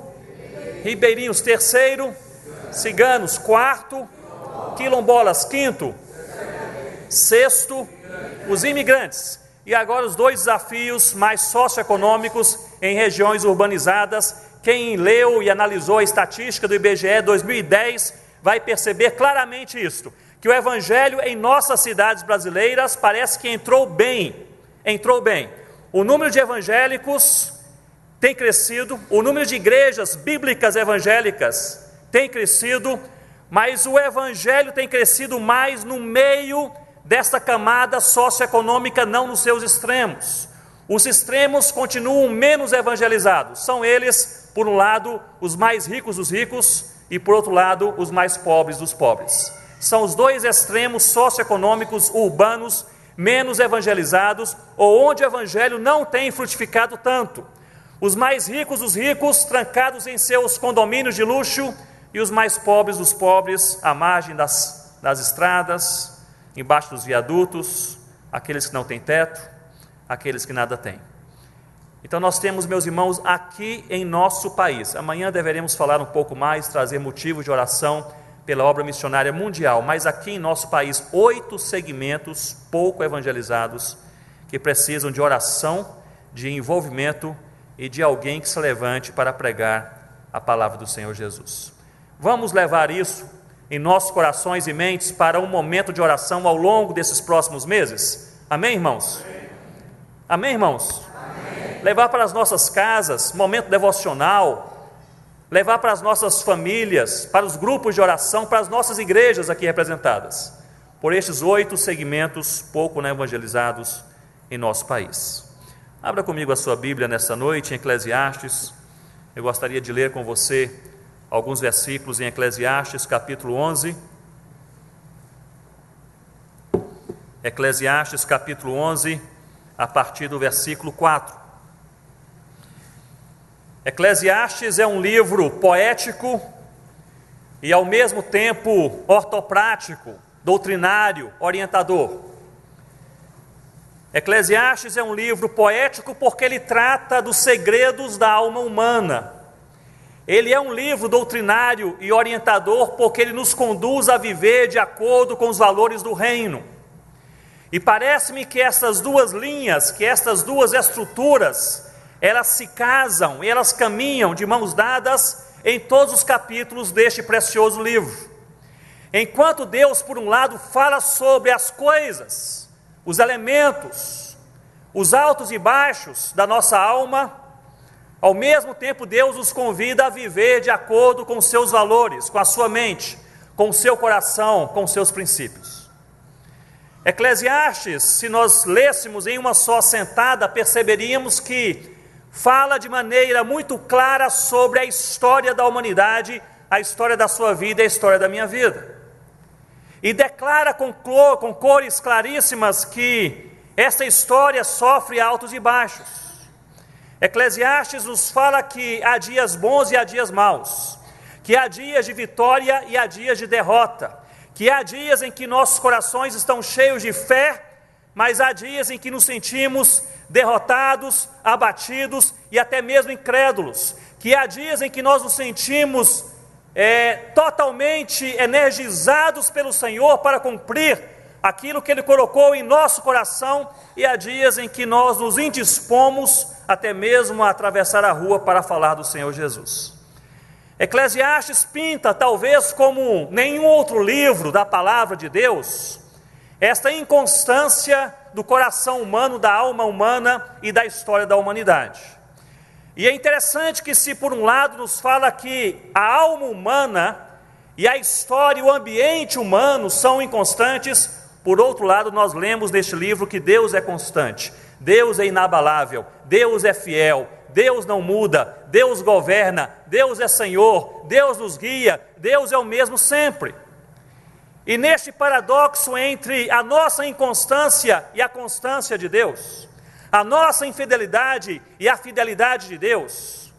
ribeirinhos. Terceiro, ciganos. Quarto, quilombolas. Quinto, sexto, os imigrantes. E agora os 2 desafios mais socioeconômicos em regiões urbanizadas. Quem leu e analisou a estatística do IBGE 2010 vai perceber claramente isto, que o Evangelho em nossas cidades brasileiras parece que entrou bem. O número de evangélicos tem crescido, o número de igrejas bíblicas evangélicas tem crescido, mas o Evangelho tem crescido mais no meio desta camada socioeconômica, não nos seus extremos. Os extremos continuam menos evangelizados, são eles, por um lado, os mais ricos dos ricos e, por outro lado, os mais pobres dos pobres. São os 2 extremos socioeconômicos urbanos menos evangelizados, ou onde o evangelho não tem frutificado tanto. Os mais ricos dos ricos, trancados em seus condomínios de luxo, e os mais pobres dos pobres, à margem das estradas, embaixo dos viadutos, aqueles que não têm teto, aqueles que nada têm. Então nós temos, meus irmãos, aqui em nosso país, amanhã deveremos falar um pouco mais, trazer motivos de oração pela obra missionária mundial, mas aqui em nosso país, 8 segmentos pouco evangelizados, que precisam de oração, de envolvimento e de alguém que se levante para pregar a palavra do Senhor Jesus. Vamos levar isso em nossos corações e mentes para um momento de oração ao longo desses próximos meses? Amém, irmãos? Amém, irmãos? Amém. Levar para as nossas casas, momento devocional, levar para as nossas famílias, para os grupos de oração, para as nossas igrejas aqui representadas, por estes 8 segmentos pouco evangelizados em nosso país. Abra comigo a sua Bíblia nesta noite, em Eclesiastes. Eu gostaria de ler com você alguns versículos em Eclesiastes, capítulo 11. Eclesiastes, capítulo 11, a partir do versículo 4. Eclesiastes é um livro poético e ao mesmo tempo ortoprático, doutrinário, orientador. Eclesiastes é um livro poético porque ele trata dos segredos da alma humana. Ele é um livro doutrinário e orientador porque ele nos conduz a viver de acordo com os valores do reino. E parece-me que essas 2 linhas, que essas 2 estruturas, elas se casam e elas caminham de mãos dadas em todos os capítulos deste precioso livro. Enquanto Deus, por um lado, fala sobre as coisas, os elementos, os altos e baixos da nossa alma, ao mesmo tempo Deus nos convida a viver de acordo com os seus valores, com a sua mente, com o seu coração, com os seus princípios. Eclesiastes, se nós lêssemos em uma só sentada, perceberíamos que fala de maneira muito clara sobre a história da humanidade, a história da sua vida e a história da minha vida. E declara com cores claríssimas que essa história sofre altos e baixos. Eclesiastes nos fala que há dias bons e há dias maus, que há dias de vitória e há dias de derrota, que há dias em que nossos corações estão cheios de fé, mas há dias em que nos sentimos derrotados, abatidos e até mesmo incrédulos, que há dias em que nós nos sentimos totalmente energizados pelo Senhor para cumprir aquilo que Ele colocou em nosso coração, e há dias em que nós nos indispomos até mesmo a atravessar a rua para falar do Senhor Jesus. Eclesiastes pinta, talvez como nenhum outro livro da palavra de Deus, esta inconstância do coração humano, da alma humana e da história da humanidade. E é interessante que, se por um lado nos fala que a alma humana e a história e o ambiente humano são inconstantes, por outro lado nós lemos neste livro que Deus é constante, Deus é inabalável, Deus é fiel, Deus não muda, Deus governa, Deus é Senhor, Deus nos guia, Deus é o mesmo sempre. E neste paradoxo entre a nossa inconstância e a constância de Deus, a nossa infidelidade e a fidelidade de Deus,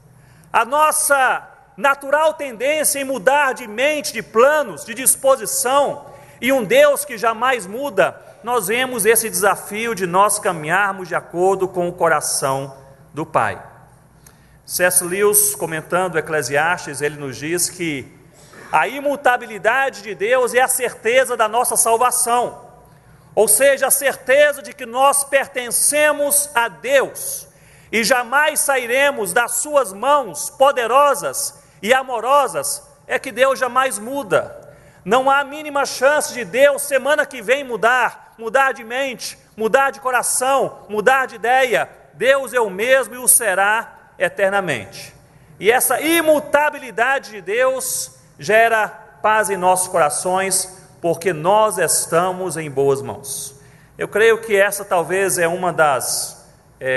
a nossa natural tendência em mudar de mente, de planos, de disposição, e um Deus que jamais muda, nós vemos esse desafio de nós caminharmos de acordo com o coração do Pai. C.S. Lewis, comentando Eclesiastes, ele nos diz que a imutabilidade de Deus é a certeza da nossa salvação, ou seja, a certeza de que nós pertencemos a Deus e jamais sairemos das suas mãos poderosas e amorosas. É que Deus jamais muda. Não há a mínima chance de Deus semana que vem mudar de mente, mudar de coração, mudar de ideia. Deus é o mesmo e o será eternamente. E essa imutabilidade de Deus gera paz em nossos corações, porque nós estamos em boas mãos. Eu creio que essa talvez é uma das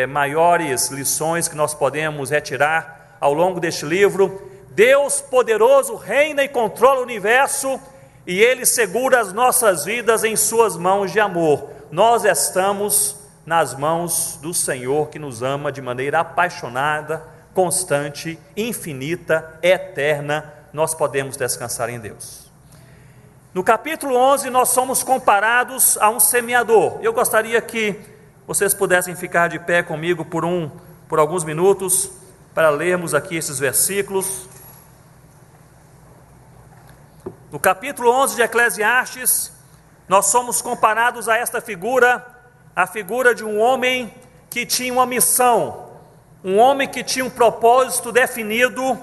maiores lições que nós podemos retirar ao longo deste livro. Deus poderoso reina e controla o universo, e Ele segura as nossas vidas em suas mãos de amor. Nós estamos nas mãos do Senhor, que nos ama de maneira apaixonada, constante, infinita, eterna. Nós podemos descansar em Deus. No capítulo 11, nós somos comparados a um semeador. Eu gostaria que vocês pudessem ficar de pé comigo por alguns minutos, para lermos aqui esses versículos. No capítulo 11 de Eclesiastes, nós somos comparados a esta figura, a figura de um homem que tinha uma missão, um homem que tinha um propósito definido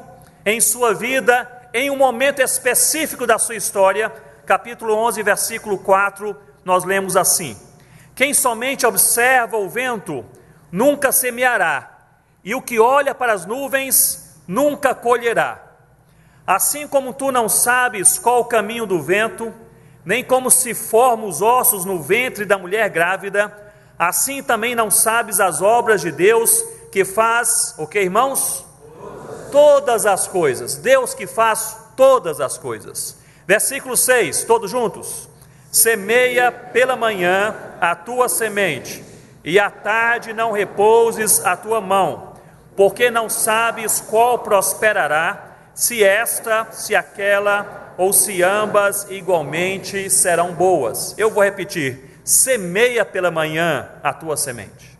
em sua vida, em um momento específico da sua história. Capítulo 11, versículo 4, nós lemos assim: quem somente observa o vento, nunca semeará, e o que olha para as nuvens, nunca colherá. Assim como tu não sabes qual o caminho do vento, nem como se formam os ossos no ventre da mulher grávida, assim também não sabes as obras de Deus, que faz, o que, irmãos? Todas as coisas. Deus que faz todas as coisas. Versículo 6, todos juntos: semeia pela manhã a tua semente, e à tarde não repouses a tua mão, porque não sabes qual prosperará, se esta, se aquela, ou se ambas igualmente serão boas. Eu vou repetir: semeia pela manhã a tua semente,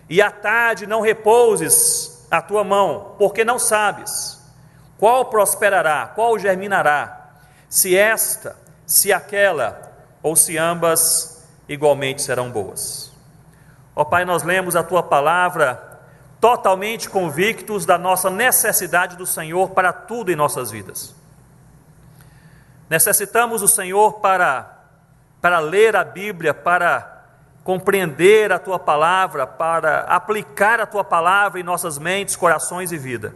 e à tarde não repouses a tua mão, porque não sabes qual prosperará, qual germinará, se esta, se aquela, ou se ambas igualmente serão boas. Ó Pai, nós lemos a Tua palavra totalmente convictos da nossa necessidade do Senhor para tudo em nossas vidas. Necessitamos do Senhor para ler a Bíblia, para compreender a Tua palavra, para aplicar a Tua palavra em nossas mentes, corações e vida.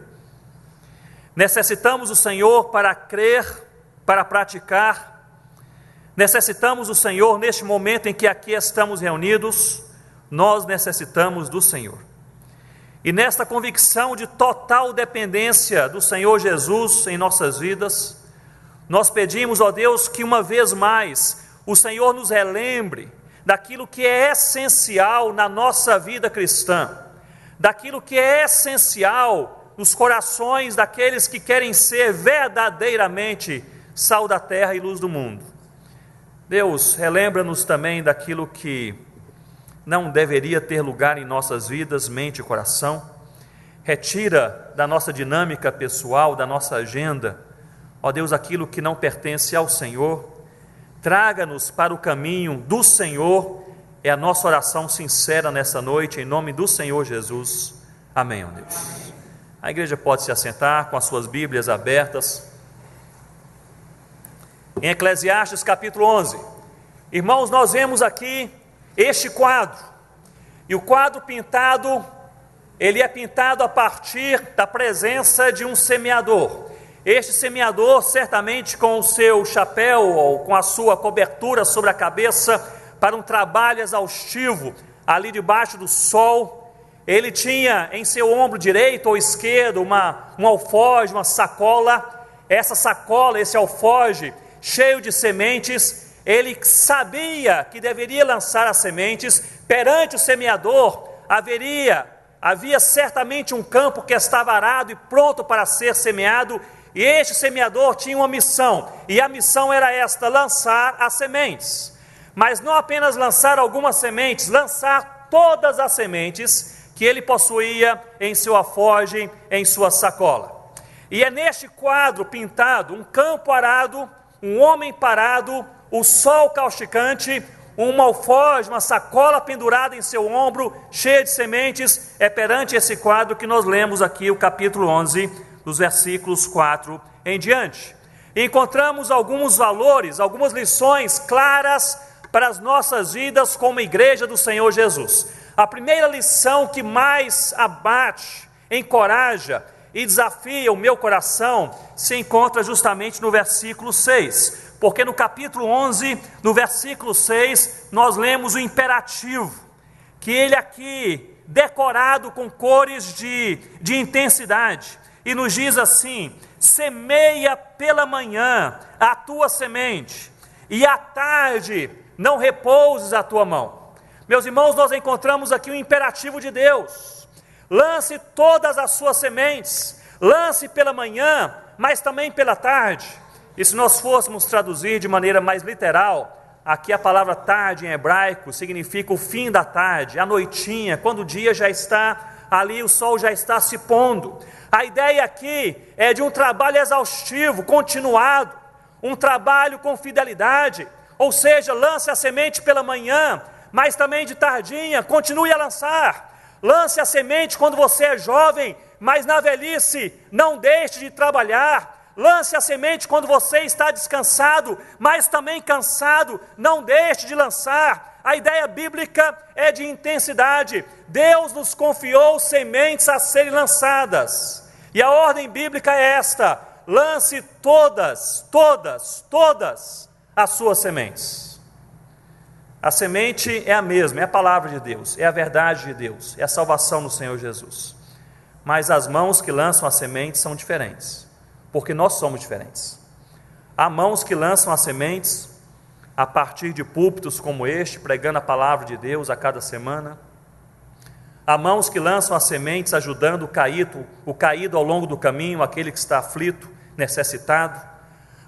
Necessitamos do Senhor para crer, para praticar. Necessitamos do Senhor neste momento em que aqui estamos reunidos. Nós necessitamos do Senhor. E nesta convicção de total dependência do Senhor Jesus em nossas vidas, nós pedimos, ó Deus, que uma vez mais o Senhor nos relembre daquilo que é essencial na nossa vida cristã, daquilo que é essencial nos corações daqueles que querem ser verdadeiramente sal da terra e luz do mundo. Deus, relembra-nos também daquilo que não deveria ter lugar em nossas vidas, mente e coração. Retira da nossa dinâmica pessoal, da nossa agenda, ó Deus, aquilo que não pertence ao Senhor. Traga-nos para o caminho do Senhor. É a nossa oração sincera nessa noite, em nome do Senhor Jesus. Amém, ó Deus. A igreja pode se assentar com as suas Bíblias abertas. Em Eclesiastes capítulo 11, irmãos, nós vemos aqui este quadro, e o quadro pintado, ele é pintado a partir da presença de um semeador. Este semeador, certamente com o seu chapéu, ou com a sua cobertura sobre a cabeça, para um trabalho exaustivo, ali debaixo do sol, ele tinha em seu ombro direito ou esquerdo um alforje, uma sacola. Essa sacola, esse alforje, cheio de sementes, ele sabia que deveria lançar as sementes. Perante o semeador havia certamente um campo que estava arado e pronto para ser semeado, e este semeador tinha uma missão, e a missão era esta: lançar as sementes. Mas não apenas lançar algumas sementes, lançar todas as sementes que ele possuía em seu alforje, em sua sacola. E é neste quadro pintado, um campo arado, um homem parado, o sol causticante, um alforje, uma sacola pendurada em seu ombro, cheia de sementes. É perante esse quadro que nós lemos aqui o capítulo 11, dos versículos 4 em diante. E encontramos alguns valores, algumas lições claras para as nossas vidas como igreja do Senhor Jesus. A primeira lição que mais abate, encoraja e desafia o meu coração se encontra justamente no versículo 6, porque no capítulo 11, no versículo 6, nós lemos o imperativo, que ele aqui, decorado com cores de intensidade, e nos diz assim: semeia pela manhã a tua semente, e à tarde não repouses a tua mão. Meus irmãos, nós encontramos aqui um imperativo de Deus: lance todas as suas sementes, lance pela manhã, mas também pela tarde. E se nós fôssemos traduzir de maneira mais literal, aqui a palavra tarde em hebraico significa o fim da tarde, a noitinha, quando o dia já está ali, o sol já está se pondo. A ideia aqui é de um trabalho exaustivo, continuado, um trabalho com fidelidade, ou seja, lance a semente pela manhã, mas também de tardinha, continue a lançar. Lance a semente quando você é jovem, mas na velhice não deixe de trabalhar. Lance a semente quando você está descansado, mas também cansado, não deixe de lançar. A ideia bíblica é de intensidade. Deus nos confiou sementes a serem lançadas, e a ordem bíblica é esta: lance todas as suas sementes. A semente é a mesma, é a palavra de Deus, é a verdade de Deus, é a salvação no Senhor Jesus. Mas as mãos que lançam as sementes são diferentes, porque nós somos diferentes. Há mãos que lançam as sementes a partir de púlpitos como este, pregando a palavra de Deus a cada semana. Há mãos que lançam as sementes ajudando o caído ao longo do caminho, aquele que está aflito, necessitado.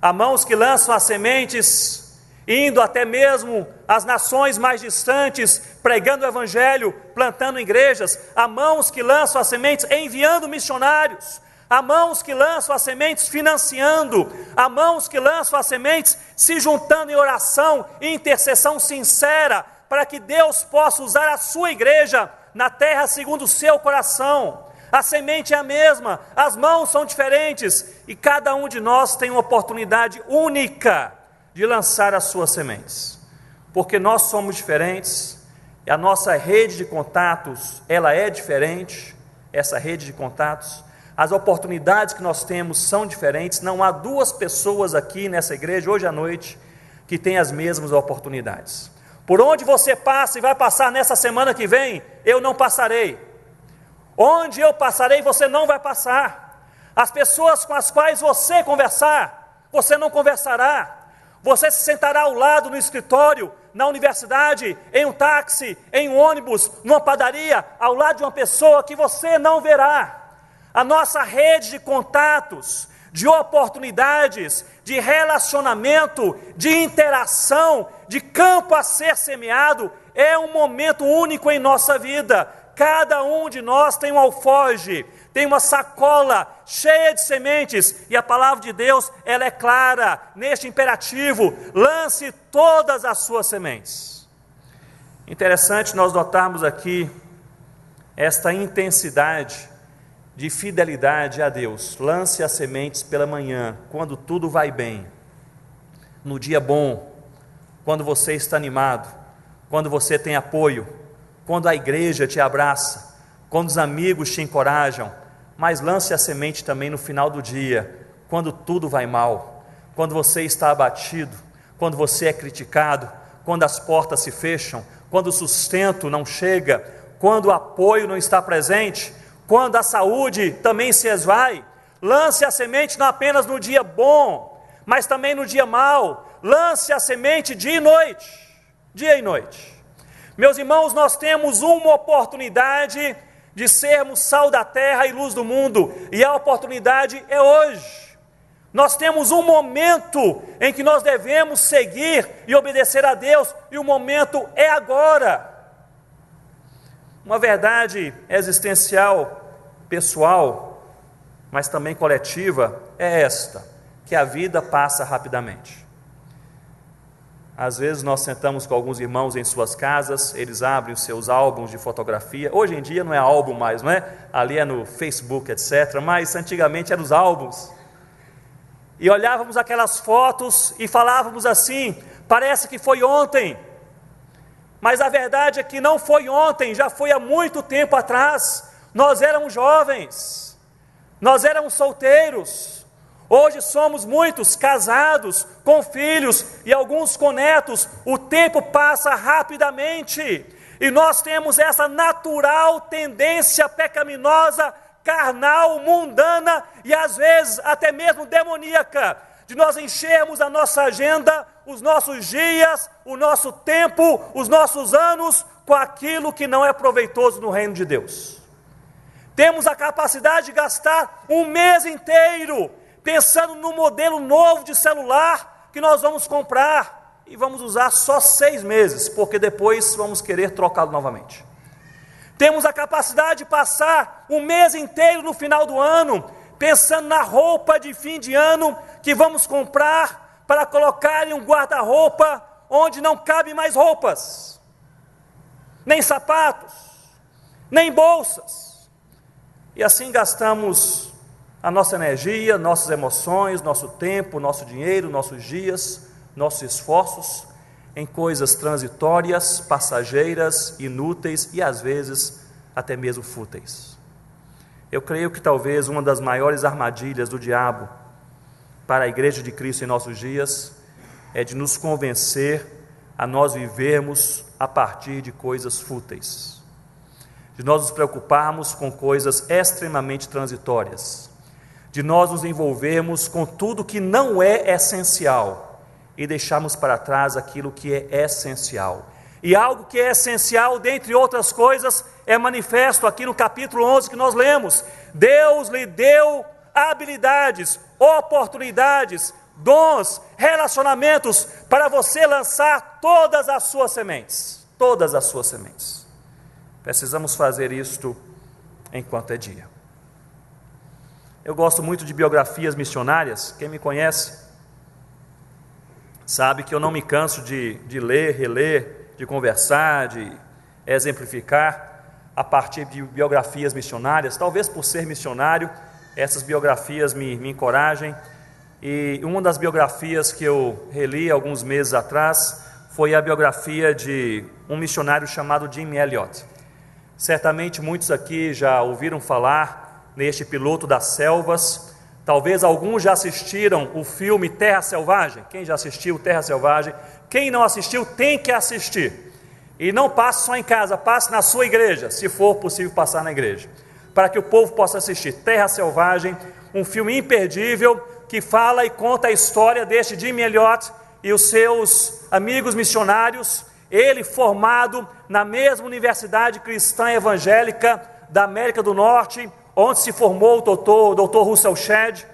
Há mãos que lançam as sementes indo até mesmo às nações mais distantes, pregando o evangelho, plantando igrejas. Há mãos que lançam as sementes enviando missionários. Há mãos que lançam as sementes financiando. Há mãos que lançam as sementes se juntando em oração e intercessão sincera, para que Deus possa usar a sua igreja na terra segundo o seu coração. A semente é a mesma, as mãos são diferentes, e cada um de nós tem uma oportunidade única de lançar as suas sementes, porque nós somos diferentes, e a nossa rede de contatos, ela é diferente, essa rede de contatos, as oportunidades que nós temos são diferentes. Não há duas pessoas aqui nessa igreja, hoje à noite, que têm as mesmas oportunidades. Por onde você passa e vai passar nessa semana que vem, eu não passarei. Onde eu passarei, você não vai passar. As pessoas com as quais você conversar, você não conversará. Você se sentará ao lado no escritório, na universidade, em um táxi, em um ônibus, numa padaria, ao lado de uma pessoa que você não verá. A nossa rede de contatos, de oportunidades, de relacionamento, de interação, de campo a ser semeado, é um momento único em nossa vida. Cada um de nós tem um alforje, tem uma sacola cheia de sementes, e a palavra de Deus, ela é clara neste imperativo: lance todas as suas sementes. Interessante nós notarmos aqui esta intensidade de fidelidade a Deus. Lance as sementes pela manhã, quando tudo vai bem, no dia bom, quando você está animado, quando você tem apoio, quando a igreja te abraça, quando os amigos te encorajam. Mas lance a semente também no final do dia, quando tudo vai mal, quando você está abatido, quando você é criticado, quando as portas se fecham, quando o sustento não chega, quando o apoio não está presente, quando a saúde também se esvai. Lance a semente não apenas no dia bom, mas também no dia mau. Lance a semente dia e noite. Meus irmãos, nós temos uma oportunidade de sermos sal da terra e luz do mundo, e a oportunidade é hoje. Nós temos um momento em que nós devemos seguir e obedecer a Deus, e o momento é agora. Uma verdade existencial, pessoal, mas também coletiva, é esta: que a vida passa rapidamente. Às vezes nós sentamos com alguns irmãos em suas casas, eles abrem os seus álbuns de fotografia. Hoje em dia não é álbum mais, não é? Ali é no Facebook, etc. Mas antigamente eram os álbuns. E olhávamos aquelas fotos e falávamos assim: parece que foi ontem. Mas a verdade é que não foi ontem, já foi há muito tempo atrás. Nós éramos jovens, nós éramos solteiros. Hoje somos muitos casados, com filhos e alguns com netos. O tempo passa rapidamente e nós temos essa natural tendência pecaminosa, carnal, mundana e às vezes até mesmo demoníaca, de nós enchermos a nossa agenda, os nossos dias, o nosso tempo, os nossos anos com aquilo que não é proveitoso no reino de Deus. Temos a capacidade de gastar um mês inteiro pensando no modelo novo de celular que nós vamos comprar e vamos usar só 6 meses, porque depois vamos querer trocá-lo novamente. Temos a capacidade de passar um mês inteiro no final do ano pensando na roupa de fim de ano que vamos comprar para colocar em um guarda-roupa onde não cabe mais roupas, nem sapatos, nem bolsas. E assim gastamos a nossa energia, nossas emoções, nosso tempo, nosso dinheiro, nossos dias, nossos esforços em coisas transitórias, passageiras, inúteis e às vezes até mesmo fúteis. Eu creio que talvez uma das maiores armadilhas do diabo para a Igreja de Cristo em nossos dias é de nos convencer a nós vivermos a partir de coisas fúteis, de nós nos preocuparmos com coisas extremamente transitórias, de nós nos envolvermos com tudo que não é essencial e deixarmos para trás aquilo que é essencial. E algo que é essencial, dentre outras coisas, é manifesto aqui no capítulo 11 que nós lemos. Deus lhe deu habilidades, oportunidades, dons, relacionamentos para você lançar todas as suas sementes. Todas as suas sementes. Precisamos fazer isto enquanto é dia. Eu gosto muito de biografias missionárias. Quem me conhece sabe que eu não me canso de ler, reler, de conversar, de exemplificar a partir de biografias missionárias. Talvez por ser missionário, essas biografias me encorajem. E uma das biografias que eu reli alguns meses atrás foi a biografia de um missionário chamado Jim Elliot. Certamente muitos aqui já ouviram falar neste piloto das selvas. Talvez alguns já assistiram o filme Terra Selvagem. Quem já assistiu Terra Selvagem? Quem não assistiu tem que assistir. E não passe só em casa, passe na sua igreja, se for possível passar na igreja, para que o povo possa assistir. Terra Selvagem, um filme imperdível que fala e conta a história deste Jim Elliot e os seus amigos missionários. Ele formado na mesma universidade cristã evangélica da América do Norte, onde se formou o doutor Russell Shedd.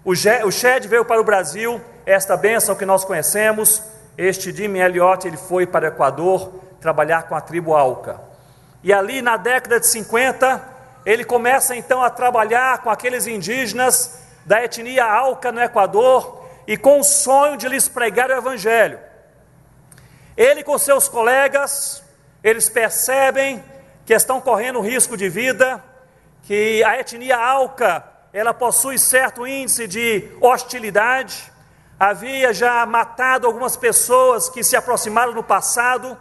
O Shedd veio para o Brasil, esta bênção que nós conhecemos. Este Jim Elliot, ele foi para o Equador trabalhar com a tribo Auca. E ali na década de 50, ele começa então a trabalhar com aqueles indígenas da etnia Auca no Equador e com o sonho de lhes pregar o Evangelho. Ele com seus colegas, eles percebem que estão correndo risco de vida, que a etnia Auca, ela possui certo índice de hostilidade, havia já matado algumas pessoas que se aproximaram no passado,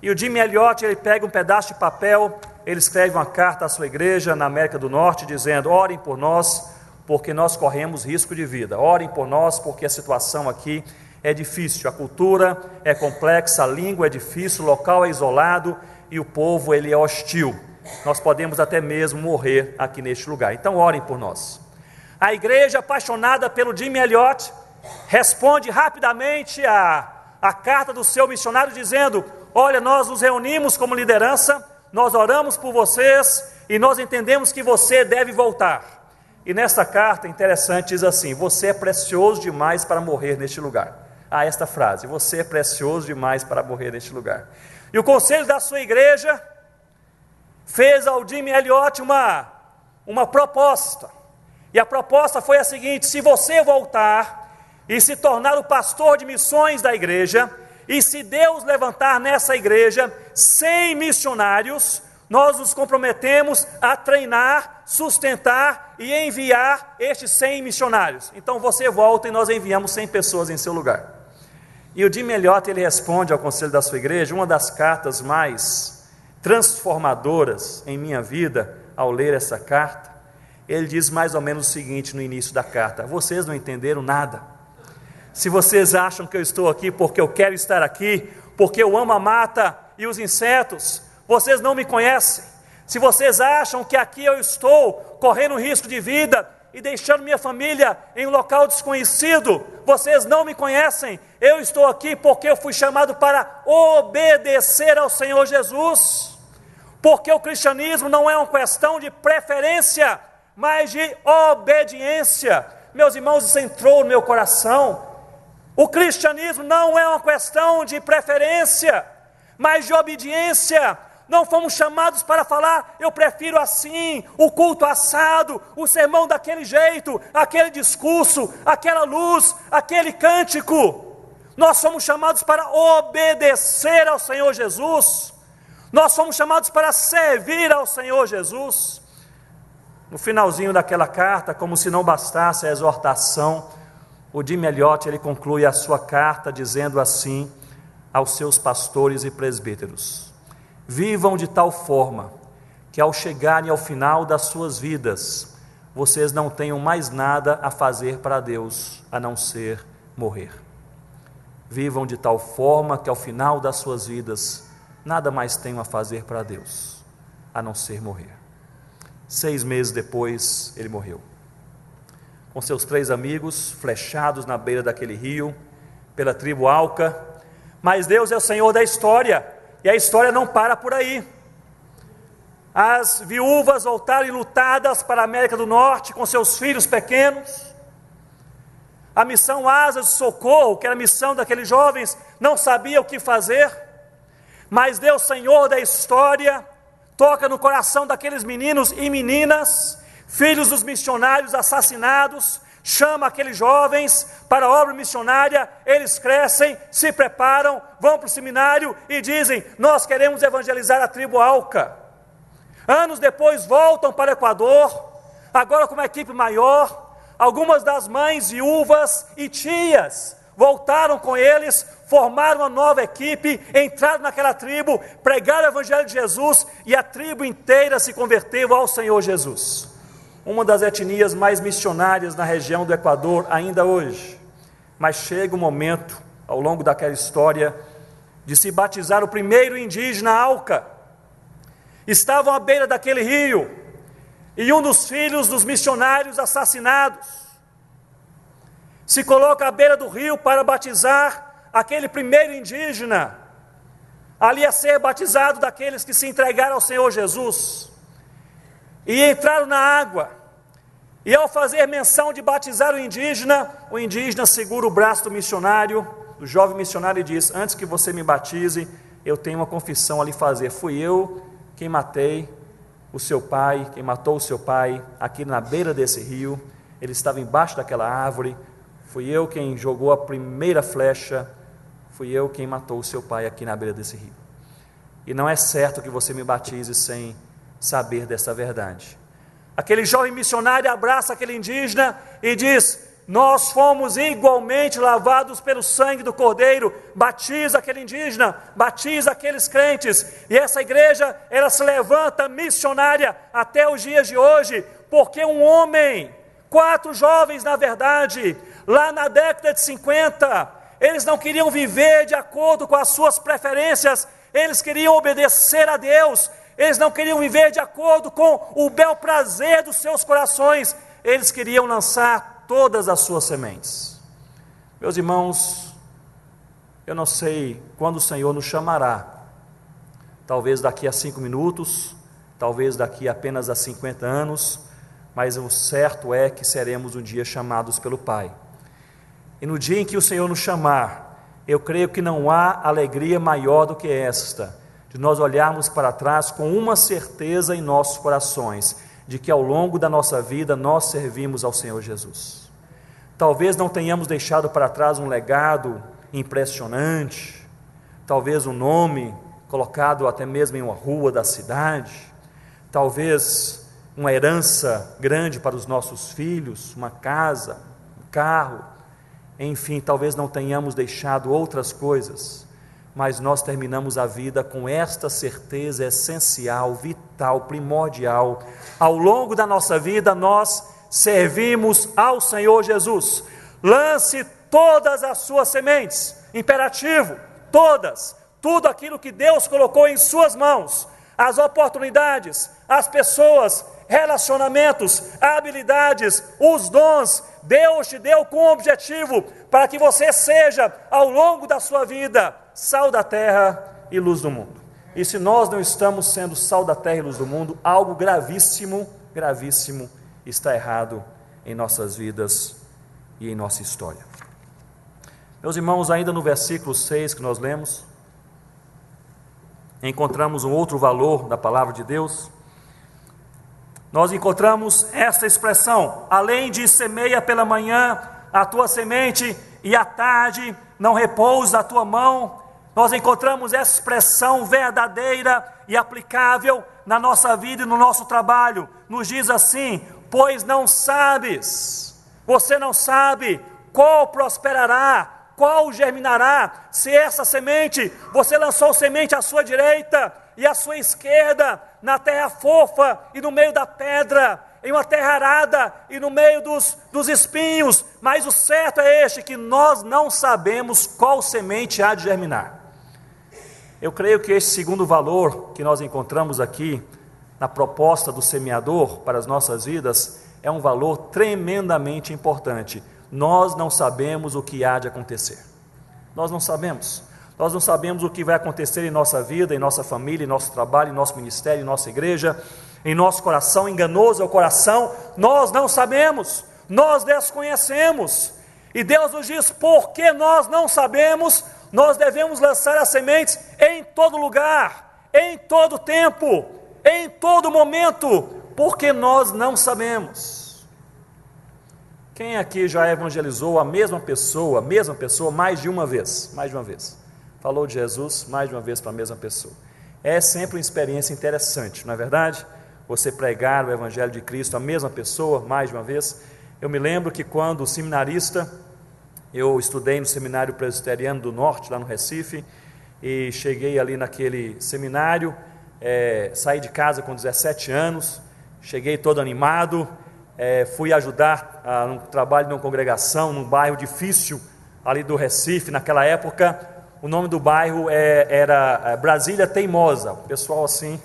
e o Jim Elliot, ele pega um pedaço de papel, ele escreve uma carta à sua igreja na América do Norte, dizendo: orem por nós, porque nós corremos risco de vida, orem por nós, porque a situação aqui é difícil, a cultura é complexa, a língua é difícil, o local é isolado, e o povo ele é hostil. Nós podemos até mesmo morrer aqui neste lugar. Então orem por nós. A igreja, apaixonada pelo Jim Elliot, responde rapidamente a carta do seu missionário, dizendo: olha, nós nos reunimos como liderança, nós oramos por vocês e nós entendemos que você deve voltar. E nesta carta, interessante, diz assim: você é precioso demais para morrer neste lugar. Esta frase: você é precioso demais para morrer neste lugar. E o conselho da sua igreja fez ao Jim Elliot uma proposta. E a proposta foi a seguinte: se você voltar e se tornar o pastor de missões da igreja, e se Deus levantar nessa igreja 100 missionários, nós nos comprometemos a treinar, sustentar e enviar estes 100 missionários. Então você volta e nós enviamos 100 pessoas em seu lugar. E o Jim Elliot, ele responde ao conselho da sua igreja, uma das cartas mais transformadoras em minha vida, ao ler essa carta. Ele diz mais ou menos o seguinte no início da carta: vocês não entenderam nada. Se vocês acham que eu estou aqui porque eu quero estar aqui, porque eu amo a mata e os insetos, vocês não me conhecem. Se vocês acham que aqui eu estou correndo risco de vida e deixando minha família em um local desconhecido, vocês não me conhecem. Eu estou aqui porque eu fui chamado para obedecer ao Senhor Jesus, porque o cristianismo não é uma questão de preferência, mas de obediência. Meus irmãos, isso entrou no meu coração. O cristianismo não é uma questão de preferência, mas de obediência. Não fomos chamados para falar: eu prefiro assim, o culto assado, o sermão daquele jeito, aquele discurso, aquela luz, aquele cântico. Nós somos chamados para obedecer ao Senhor Jesus. Nós somos chamados para servir ao Senhor Jesus. No finalzinho daquela carta, como se não bastasse a exortação, o Jim Elliot, ele conclui a sua carta dizendo assim aos seus pastores e presbíteros: vivam de tal forma que ao chegarem ao final das suas vidas, vocês não tenham mais nada a fazer para Deus, a não ser morrer. Vivam de tal forma que ao final das suas vidas, nada mais tenham a fazer para Deus, a não ser morrer. 6 meses depois, ele morreu, com seus 3 amigos, flechados na beira daquele rio, pela tribo Auca. Mas Deus é o Senhor da história, e a história não para por aí. As viúvas voltaram enlutadas para a América do Norte, com seus filhos pequenos. A missão Asas de Socorro, que era a missão daqueles jovens, não sabia o que fazer. Mas Deus, Senhor da história, toca no coração daqueles meninos e meninas, filhos dos missionários assassinados, chama aqueles jovens para a obra missionária. Eles crescem, se preparam, vão para o seminário e dizem: nós queremos evangelizar a tribo Auca. Anos depois voltam para o Equador, agora com uma equipe maior. Algumas das mães viúvas e tias voltaram com eles, formaram uma nova equipe, entraram naquela tribo, pregaram o evangelho de Jesus, e a tribo inteira se converteu ao Senhor Jesus. Uma das etnias mais missionárias na região do Equador ainda hoje. Mas chega o momento, ao longo daquela história, de se batizar o primeiro indígena Auca. Estavam à beira daquele rio, e um dos filhos dos missionários assassinados se coloca à beira do rio para batizar aquele primeiro indígena, ali a ser batizado daqueles que se entregaram ao Senhor Jesus. E entraram na água, e ao fazer menção de batizar o indígena segura o braço do missionário, do jovem missionário, e diz: antes que você me batize, eu tenho uma confissão a lhe fazer. Fui eu quem matei o seu pai, quem matou o seu pai aqui na beira desse rio. Ele estava embaixo daquela árvore. Fui eu quem jogou a primeira flecha, fui eu quem matou o seu pai aqui na beira desse rio. E não é certo que você me batize sem saber dessa verdade. Aquele jovem missionário abraça aquele indígena e diz: nós fomos igualmente lavados pelo sangue do Cordeiro. Batiza aquele indígena, batiza aqueles crentes. E essa igreja, ela se levanta missionária até os dias de hoje, porque um homem, 4 jovens na verdade, lá na década de 50, eles não queriam viver de acordo com as suas preferências, eles queriam obedecer a Deus, eles não queriam viver de acordo com o bel prazer dos seus corações, eles queriam lançar todas as suas sementes. Meus irmãos, eu não sei quando o Senhor nos chamará, talvez daqui a 5 minutos, talvez daqui apenas a 50 anos, mas o certo é que seremos um dia chamados pelo Pai. E no dia em que o Senhor nos chamar, eu creio que não há alegria maior do que esta, de nós olharmos para trás com uma certeza em nossos corações, de que ao longo da nossa vida nós servimos ao Senhor Jesus. Talvez não tenhamos deixado para trás um legado impressionante, talvez um nome colocado até mesmo em uma rua da cidade, talvez uma herança grande para os nossos filhos, uma casa, um carro, enfim, talvez não tenhamos deixado outras coisas, mas nós terminamos a vida com esta certeza essencial, vital, primordial. Ao longo da nossa vida nós servimos ao Senhor Jesus. Lance todas as suas sementes, imperativo, todas, tudo aquilo que Deus colocou em suas mãos, as oportunidades, as pessoas, relacionamentos, habilidades, os dons, Deus te deu com objetivo, para que você seja, ao longo da sua vida, sal da terra e luz do mundo. E se nós não estamos sendo sal da terra e luz do mundo, algo gravíssimo, gravíssimo está errado em nossas vidas e em nossa história. Meus irmãos, ainda no versículo 6 que nós lemos, encontramos um outro valor da palavra de Deus. Nós encontramos esta expressão: além de semeia pela manhã a tua semente e à tarde não repousa a tua mão. Nós encontramos essa expressão verdadeira e aplicável na nossa vida e no nosso trabalho. Nos diz assim: pois não sabes, você não sabe qual prosperará, qual germinará, se essa semente, você lançou semente à sua direita e à sua esquerda, na terra fofa e no meio da pedra, em uma terra arada e no meio dos espinhos, mas o certo é este, que nós não sabemos qual semente há de germinar. Eu creio que esse segundo valor que nós encontramos aqui, na proposta do semeador para as nossas vidas, é um valor tremendamente importante. Nós não sabemos o que há de acontecer. Nós não sabemos o que vai acontecer em nossa vida, em nossa família, em nosso trabalho, em nosso ministério, em nossa igreja, em nosso coração. Enganoso é o coração, nós não sabemos, nós desconhecemos, e Deus nos diz: porque nós não sabemos, nós devemos lançar as sementes em todo lugar, em todo tempo, em todo momento, porque nós não sabemos. Quem aqui já evangelizou a mesma pessoa mais de uma vez? Mais de uma vez. Falou de Jesus mais de uma vez para a mesma pessoa. É sempre uma experiência interessante, não é verdade? Você pregar o Evangelho de Cristo à mesma pessoa mais de uma vez. Eu me lembro que quando seminarista, eu estudei no Seminário Presbiteriano do Norte, lá no Recife, e cheguei ali naquele seminário, saí de casa com 17 anos, cheguei todo animado, fui ajudar no trabalho de uma congregação, num bairro difícil ali do Recife. Naquela época, o nome do bairro era Brasília Teimosa, o pessoal assim,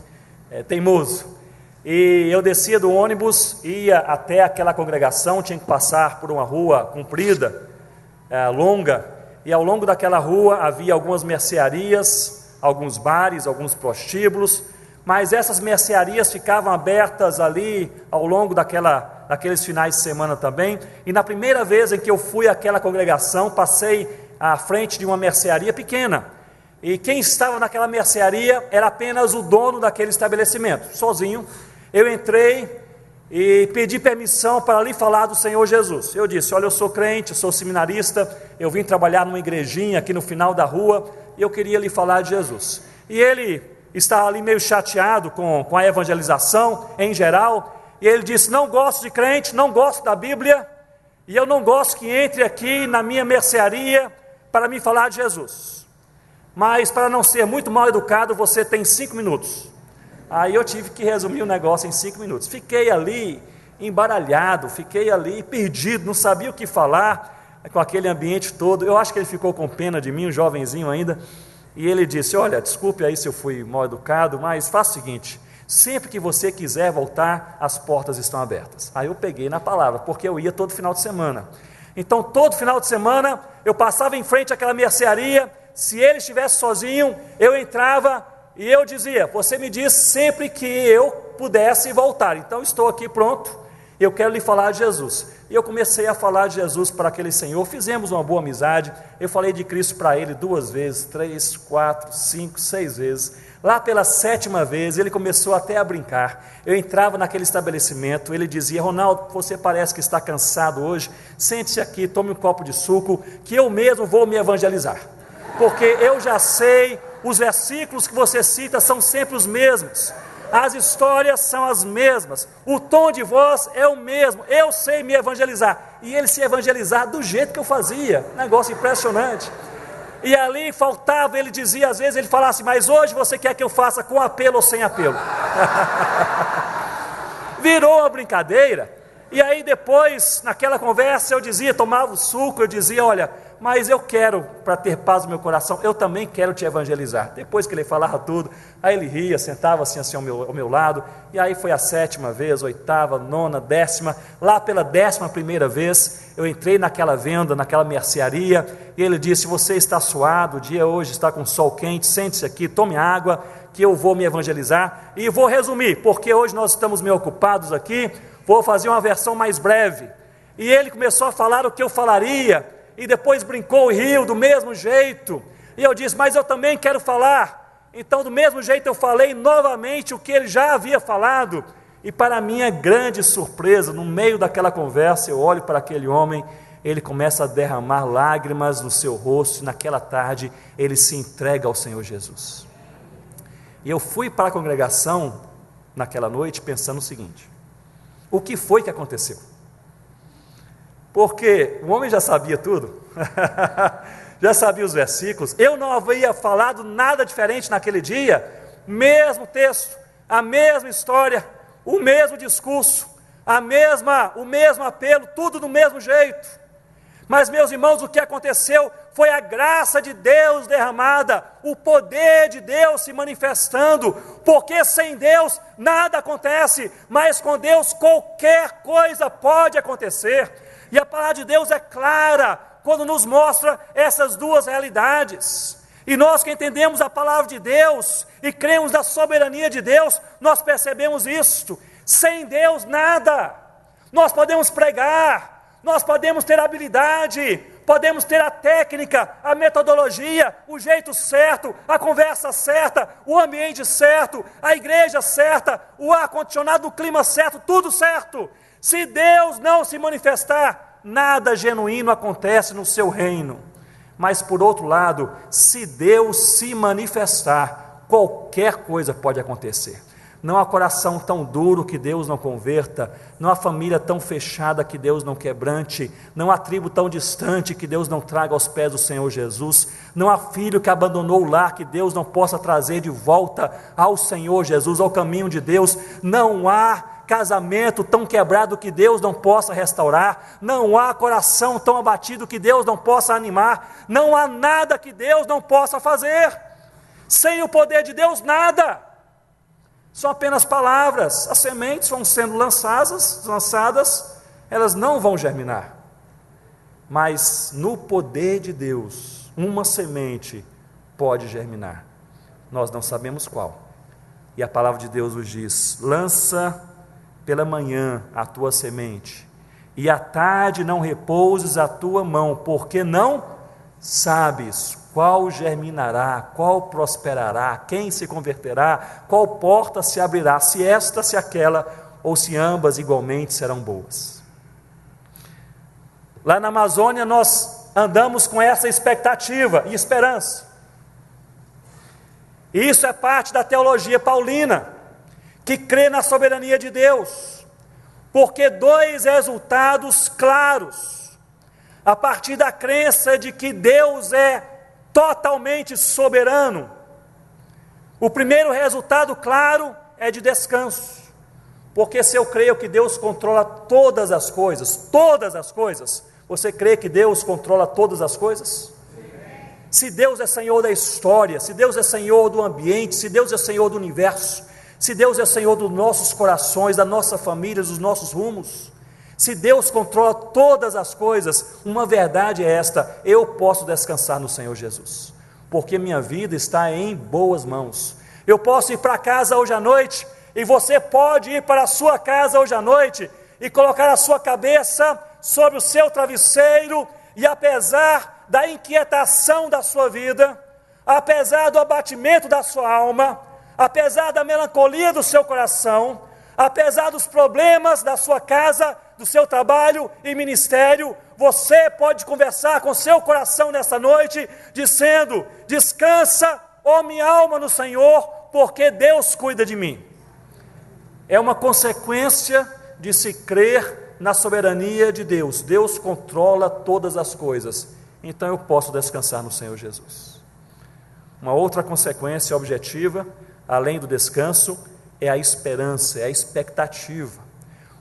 teimoso. E eu descia do ônibus, ia até aquela congregação, tinha que passar por uma rua comprida, longa, e ao longo daquela rua havia algumas mercearias, alguns bares, alguns prostíbulos, mas essas mercearias ficavam abertas ali ao longo daqueles finais de semana também. E na primeira vez em que eu fui àquela congregação, passei à frente de uma mercearia pequena, e quem estava naquela mercearia era apenas o dono daquele estabelecimento, sozinho. Eu entrei e pedi permissão para ali falar do Senhor Jesus. Eu disse: olha, eu sou crente, eu sou seminarista, eu vim trabalhar numa igrejinha aqui no final da rua, e eu queria lhe falar de Jesus. E ele estava ali meio chateado com a evangelização em geral, e ele disse: não gosto de crente, não gosto da Bíblia, e eu não gosto que entre aqui na minha mercearia para me falar de Jesus, mas para não ser muito mal educado, você tem 5 minutos. Aí eu tive que resumir o negócio em 5 minutos. Fiquei ali embaralhado, fiquei ali perdido, não sabia o que falar com aquele ambiente todo. Eu acho que ele ficou com pena de mim, um jovenzinho ainda, e ele disse: olha, desculpe aí se eu fui mal educado, mas faça o seguinte, sempre que você quiser voltar, as portas estão abertas. Aí eu peguei na palavra, porque eu ia todo final de semana. Então todo final de semana eu passava em frente àquela mercearia, se ele estivesse sozinho, eu entrava e eu dizia: você me diz sempre que eu pudesse voltar, então estou aqui pronto, eu quero lhe falar de Jesus. E eu comecei a falar de Jesus para aquele senhor, fizemos uma boa amizade, eu falei de Cristo para ele 2 vezes, 3, 4, 5, 6 vezes, lá pela 7ª vez, ele começou até a brincar. Eu entrava naquele estabelecimento, ele dizia: Ronaldo, você parece que está cansado hoje, sente-se aqui, tome um copo de suco, que eu mesmo vou me evangelizar, porque eu já sei, os versículos que você cita são sempre os mesmos, as histórias são as mesmas, o tom de voz é o mesmo, eu sei me evangelizar. E ele se evangelizar do jeito que eu fazia, negócio impressionante. E ali faltava, ele dizia, às vezes ele falasse: mas hoje você quer que eu faça com apelo ou sem apelo? Virou uma brincadeira. E aí depois, naquela conversa, eu dizia, tomava o suco, eu dizia: olha, mas eu quero, para ter paz no meu coração, eu também quero te evangelizar. Depois que ele falava tudo, aí ele ria, sentava assim ao meu lado, e aí foi a 7ª vez, 8ª, 9ª, 10ª, lá pela 11ª vez, eu entrei naquela venda, naquela mercearia, e ele disse: você está suado, o dia hoje está com sol quente, sente-se aqui, tome água, que eu vou me evangelizar. E vou resumir, porque hoje nós estamos meio ocupados aqui, vou fazer uma versão mais breve. E ele começou a falar o que eu falaria, e depois brincou e riu do mesmo jeito, e eu disse: mas eu também quero falar. Então do mesmo jeito eu falei novamente o que ele já havia falado, e para minha grande surpresa, no meio daquela conversa, eu olho para aquele homem, ele começa a derramar lágrimas no seu rosto, e naquela tarde ele se entrega ao Senhor Jesus. E eu fui para a congregação naquela noite pensando o seguinte: o que foi que aconteceu? Porque o homem já sabia tudo, já sabia os versículos, eu não havia falado nada diferente naquele dia, mesmo texto, a mesma história, o mesmo discurso, o mesmo apelo, tudo do mesmo jeito. Mas, meus irmãos, o que aconteceu foi a graça de Deus derramada, o poder de Deus se manifestando, porque sem Deus nada acontece, mas com Deus qualquer coisa pode acontecer. E a palavra de Deus é clara quando nos mostra essas duas realidades. E nós que entendemos a palavra de Deus e cremos na soberania de Deus, nós percebemos isto: sem Deus nada. Nós podemos pregar, nós podemos ter habilidade, podemos ter a técnica, a metodologia, o jeito certo, a conversa certa, o ambiente certo, a igreja certa, o ar-condicionado no clima certo, tudo certo. Se Deus não se manifestar, nada genuíno acontece no seu reino. Mas por outro lado, se Deus se manifestar, qualquer coisa pode acontecer. Não há coração tão duro que Deus não converta, não há família tão fechada que Deus não quebrante, não há tribo tão distante que Deus não traga aos pés do Senhor Jesus, não há filho que abandonou o lar que Deus não possa trazer de volta ao Senhor Jesus, ao caminho de Deus, não há casamento tão quebrado que Deus não possa restaurar, não há coração tão abatido que Deus não possa animar, não há nada que Deus não possa fazer. Sem o poder de Deus, nada. São apenas palavras. As sementes vão sendo lançadas, elas não vão germinar. Mas no poder de Deus, uma semente pode germinar. Nós não sabemos qual. E a palavra de Deus nos diz: lança pela manhã a tua semente, e à tarde não repouses a tua mão, porque não sabes qual germinará, qual prosperará, quem se converterá, qual porta se abrirá, se esta, se aquela, ou se ambas igualmente serão boas. Lá na Amazônia nós andamos com essa expectativa e esperança. Isso é parte da teologia paulina, que crê na soberania de Deus, porque dois resultados claros, a partir da crença de que Deus é totalmente soberano. O primeiro resultado claro é de descanso, porque se eu creio que Deus controla todas as coisas, você crê que Deus controla todas as coisas? Se Deus é Senhor da história, se Deus é Senhor do ambiente, se Deus é Senhor do universo, se Deus é Senhor dos nossos corações, da nossa família, dos nossos rumos, Se Deus controla todas as coisas, uma verdade é esta: eu posso descansar no Senhor Jesus, porque minha vida está em boas mãos. Eu posso ir para casa hoje à noite, e você pode ir para a sua casa hoje à noite, e colocar a sua cabeça sobre o seu travesseiro, e apesar da inquietação da sua vida, apesar do abatimento da sua alma, apesar da melancolia do seu coração, apesar dos problemas da sua casa, do seu trabalho e ministério, você pode conversar com seu coração nessa noite, dizendo: descansa, ó minha alma, no Senhor, porque Deus cuida de mim. É uma consequência de se crer na soberania de Deus. Deus controla todas as coisas, então eu posso descansar no Senhor Jesus. Uma outra consequência objetiva, além do descanso, é a esperança, é a expectativa.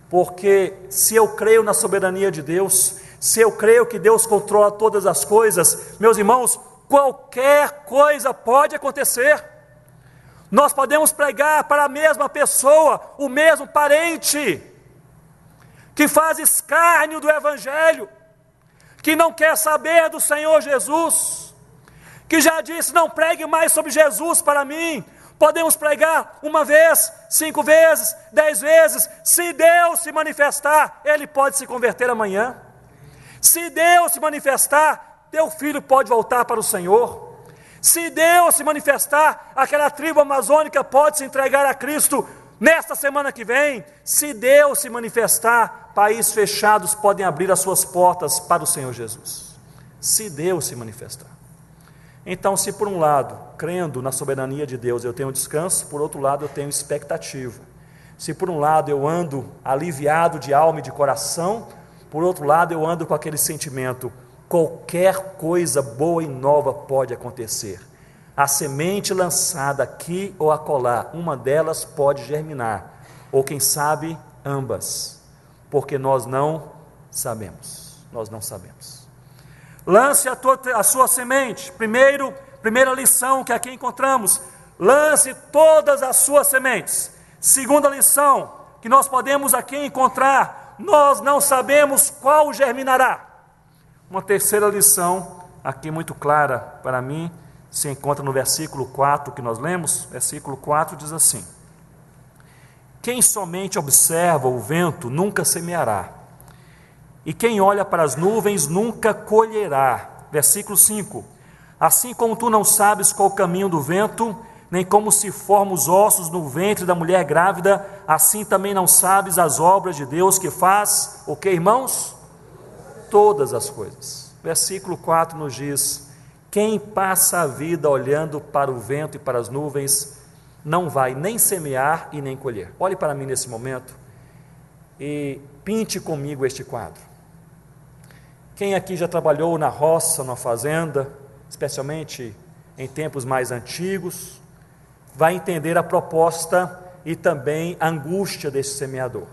Porque se eu creio na soberania de Deus, se eu creio que Deus controla todas as coisas, meus irmãos, qualquer coisa pode acontecer. Nós podemos pregar para a mesma pessoa, o mesmo parente, que faz escárnio do Evangelho, que não quer saber do Senhor Jesus, que já disse: não pregue mais sobre Jesus para mim. Podemos pregar uma vez, 5 vezes, 10 vezes. Se Deus se manifestar, ele pode se converter amanhã. Se Deus se manifestar, teu filho pode voltar para o Senhor. Se Deus se manifestar, aquela tribo amazônica pode se entregar a Cristo nesta semana que vem. Se Deus se manifestar, países fechados podem abrir as suas portas para o Senhor Jesus. Se Deus se manifestar. Então, se por um lado, crendo na soberania de Deus, eu tenho descanso, por outro lado eu tenho expectativa. Se por um lado eu ando aliviado de alma e de coração, por outro lado eu ando com aquele sentimento: qualquer coisa boa e nova pode acontecer. A semente lançada aqui ou acolá, uma delas pode germinar, ou quem sabe ambas, porque nós não sabemos. Lance a sua semente. Primeira lição que aqui encontramos: lance todas as suas sementes. Segunda lição que nós podemos aqui encontrar: nós não sabemos qual germinará. Uma terceira lição, aqui muito clara para mim, se encontra no versículo 4 que nós lemos. Versículo 4 diz assim: quem somente observa o vento nunca semeará, e quem olha para as nuvens nunca colherá. Versículo 5: assim como tu não sabes qual o caminho do vento, nem como se formam os ossos no ventre da mulher grávida, assim também não sabes as obras de Deus, que faz o que, irmãos? Todas as coisas. Versículo 4 nos diz: quem passa a vida olhando para o vento e para as nuvens, não vai nem semear e nem colher. Olhe para mim nesse momento e pinte comigo este quadro. Quem aqui já trabalhou na roça, na fazenda, especialmente em tempos mais antigos, vai entender a proposta e também a angústia desse semeador.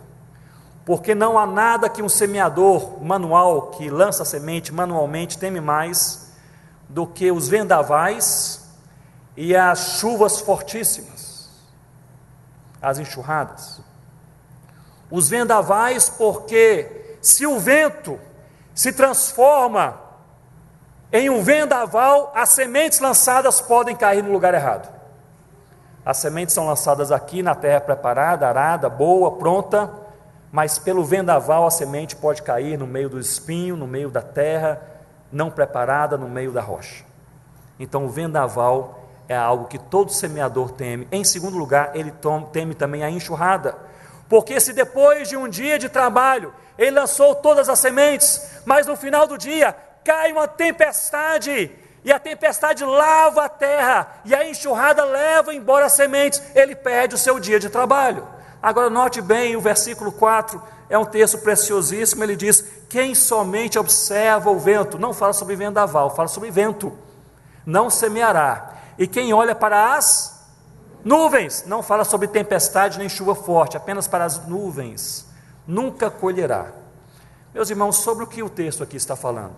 Porque não há nada que um semeador manual, que lança a semente manualmente, teme mais do que os vendavais e as chuvas fortíssimas, as enxurradas. Os vendavais, porque se o vento se transforma em um vendaval, as sementes lançadas podem cair no lugar errado. As sementes são lançadas aqui na terra preparada, arada, boa, pronta, mas pelo vendaval a semente pode cair no meio do espinho, no meio da terra não preparada, no meio da rocha. Então o vendaval é algo que todo semeador teme. Em segundo lugar, ele teme também a enxurrada, porque se depois de um dia de trabalho ele lançou todas as sementes, mas no final do dia cai uma tempestade, e a tempestade lava a terra, e a enxurrada leva embora as sementes, ele perde o seu dia de trabalho. Agora note bem, o versículo 4 é um texto preciosíssimo. Ele diz: quem somente observa o vento, não fala sobre vendaval, fala sobre vento, não semeará, e quem olha para as nuvens, não fala sobre tempestade nem chuva forte, apenas para as nuvens, nunca colherá. Meus irmãos, sobre o que o texto aqui está falando?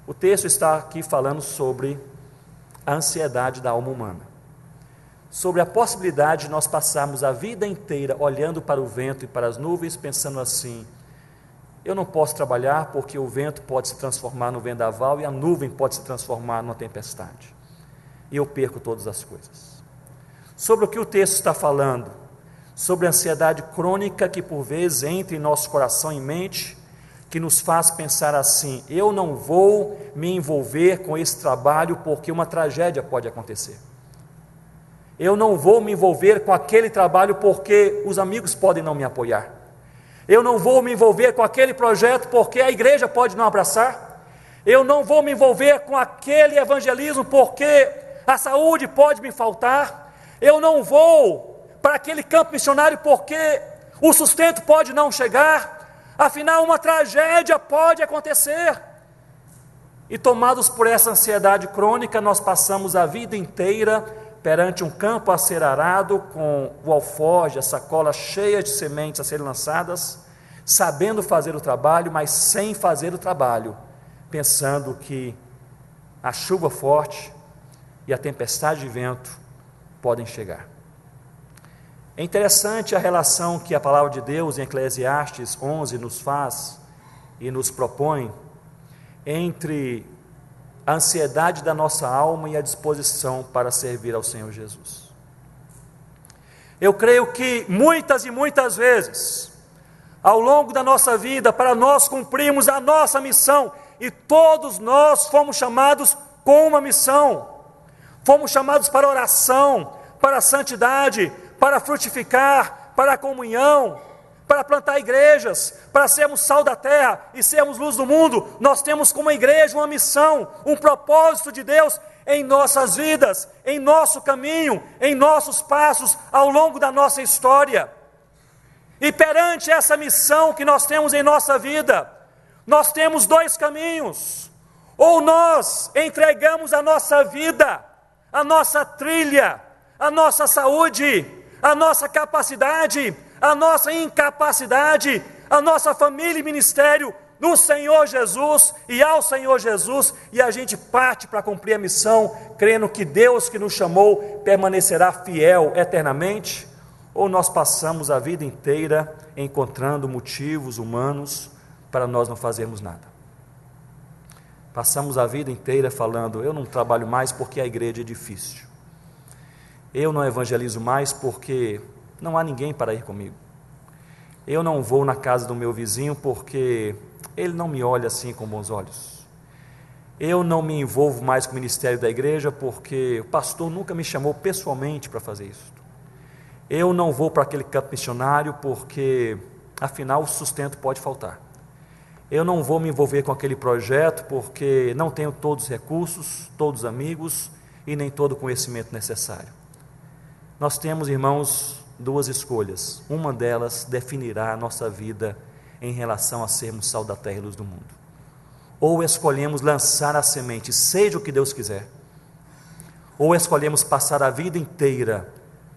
O texto está aqui falando sobre a ansiedade da alma humana, sobre a possibilidade de nós passarmos a vida inteira olhando para o vento e para as nuvens, pensando assim: eu não posso trabalhar porque o vento pode se transformar no vendaval e a nuvem pode se transformar numa tempestade. E eu perco todas as coisas. Sobre o que o texto está falando? Sobre a ansiedade crônica que por vezes entra em nosso coração e mente, que nos faz pensar assim: eu não vou me envolver com esse trabalho porque uma tragédia pode acontecer. Eu não vou me envolver com aquele trabalho porque os amigos podem não me apoiar. Eu não vou me envolver com aquele projeto porque a igreja pode não abraçar. Eu não vou me envolver com aquele evangelismo porque a saúde pode me faltar. Eu não vou para aquele campo missionário porque o sustento pode não chegar. Afinal, uma tragédia pode acontecer. E tomados por essa ansiedade crônica, nós passamos a vida inteira perante um campo a ser arado, com o alforje, a sacola cheia de sementes a serem lançadas, sabendo fazer o trabalho, mas sem fazer o trabalho, pensando que a chuva forte e a tempestade de vento podem chegar. É interessante a relação que a palavra de Deus em Eclesiastes 11 nos faz e nos propõe entre a ansiedade da nossa alma e a disposição para servir ao Senhor Jesus. Eu creio que muitas e muitas vezes, ao longo da nossa vida, para nós cumprirmos a nossa missão, e todos nós fomos chamados com uma missão, fomos chamados para oração, para a santidade, para frutificar, para a comunhão, para plantar igrejas, para sermos sal da terra e sermos luz do mundo. Nós temos como igreja uma missão, um propósito de Deus em nossas vidas, em nosso caminho, em nossos passos, ao longo da nossa história. E perante essa missão que nós temos em nossa vida, nós temos dois caminhos: ou nós entregamos a nossa vida, a nossa trilha, a nossa saúde, a nossa capacidade, a nossa incapacidade, a nossa família e ministério no Senhor Jesus e ao Senhor Jesus, e a gente parte para cumprir a missão, crendo que Deus que nos chamou permanecerá fiel eternamente, ou nós passamos a vida inteira encontrando motivos humanos para nós não fazermos nada. Passamos a vida inteira falando: eu não trabalho mais porque a igreja é difícil. Eu não evangelizo mais porque não há ninguém para ir comigo. Eu não vou na casa do meu vizinho porque ele não me olha assim com bons olhos. Eu não me envolvo mais com o ministério da igreja porque o pastor nunca me chamou pessoalmente para fazer isso. Eu não vou para aquele campo missionário porque, afinal, o sustento pode faltar. Eu não vou me envolver com aquele projeto porque não tenho todos os recursos, todos os amigos e nem todo o conhecimento necessário. Nós temos, irmãos, duas escolhas. Uma delas definirá a nossa vida em relação a sermos sal da terra e luz do mundo. Ou escolhemos lançar a semente, seja o que Deus quiser, ou escolhemos passar a vida inteira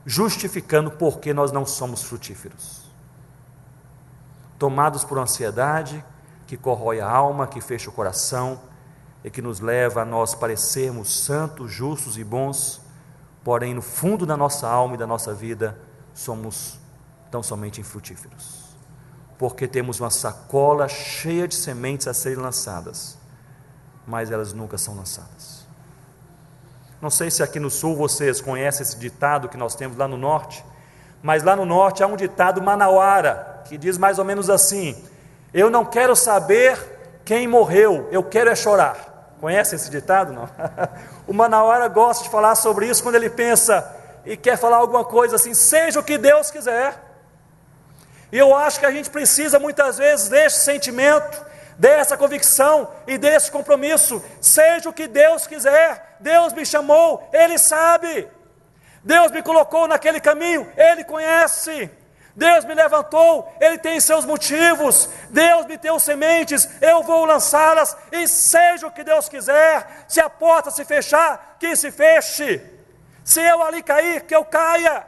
justificando porque nós não somos frutíferos. Tomados por ansiedade que corrói a alma, que fecha o coração e que nos leva a nós parecermos santos, justos e bons, porém no fundo da nossa alma e da nossa vida somos tão somente infrutíferos, porque temos uma sacola cheia de sementes a serem lançadas, mas elas nunca são lançadas. Não sei se aqui no sul vocês conhecem esse ditado que nós temos lá no norte, mas lá no norte há um ditado manauara, que diz mais ou menos assim: eu não quero saber quem morreu, eu quero é chorar. Conhece esse ditado? Não? O manauara gosta de falar sobre isso quando ele pensa e quer falar alguma coisa assim: seja o que Deus quiser. E eu acho que a gente precisa muitas vezes desse sentimento, dessa convicção e desse compromisso. Seja o que Deus quiser. Deus me chamou, Ele sabe. Deus me colocou naquele caminho, Ele conhece. Deus me levantou, Ele tem seus motivos. Deus me deu sementes, eu vou lançá-las, e seja o que Deus quiser. Se a porta se fechar, que se feche. Se eu ali cair, que eu caia.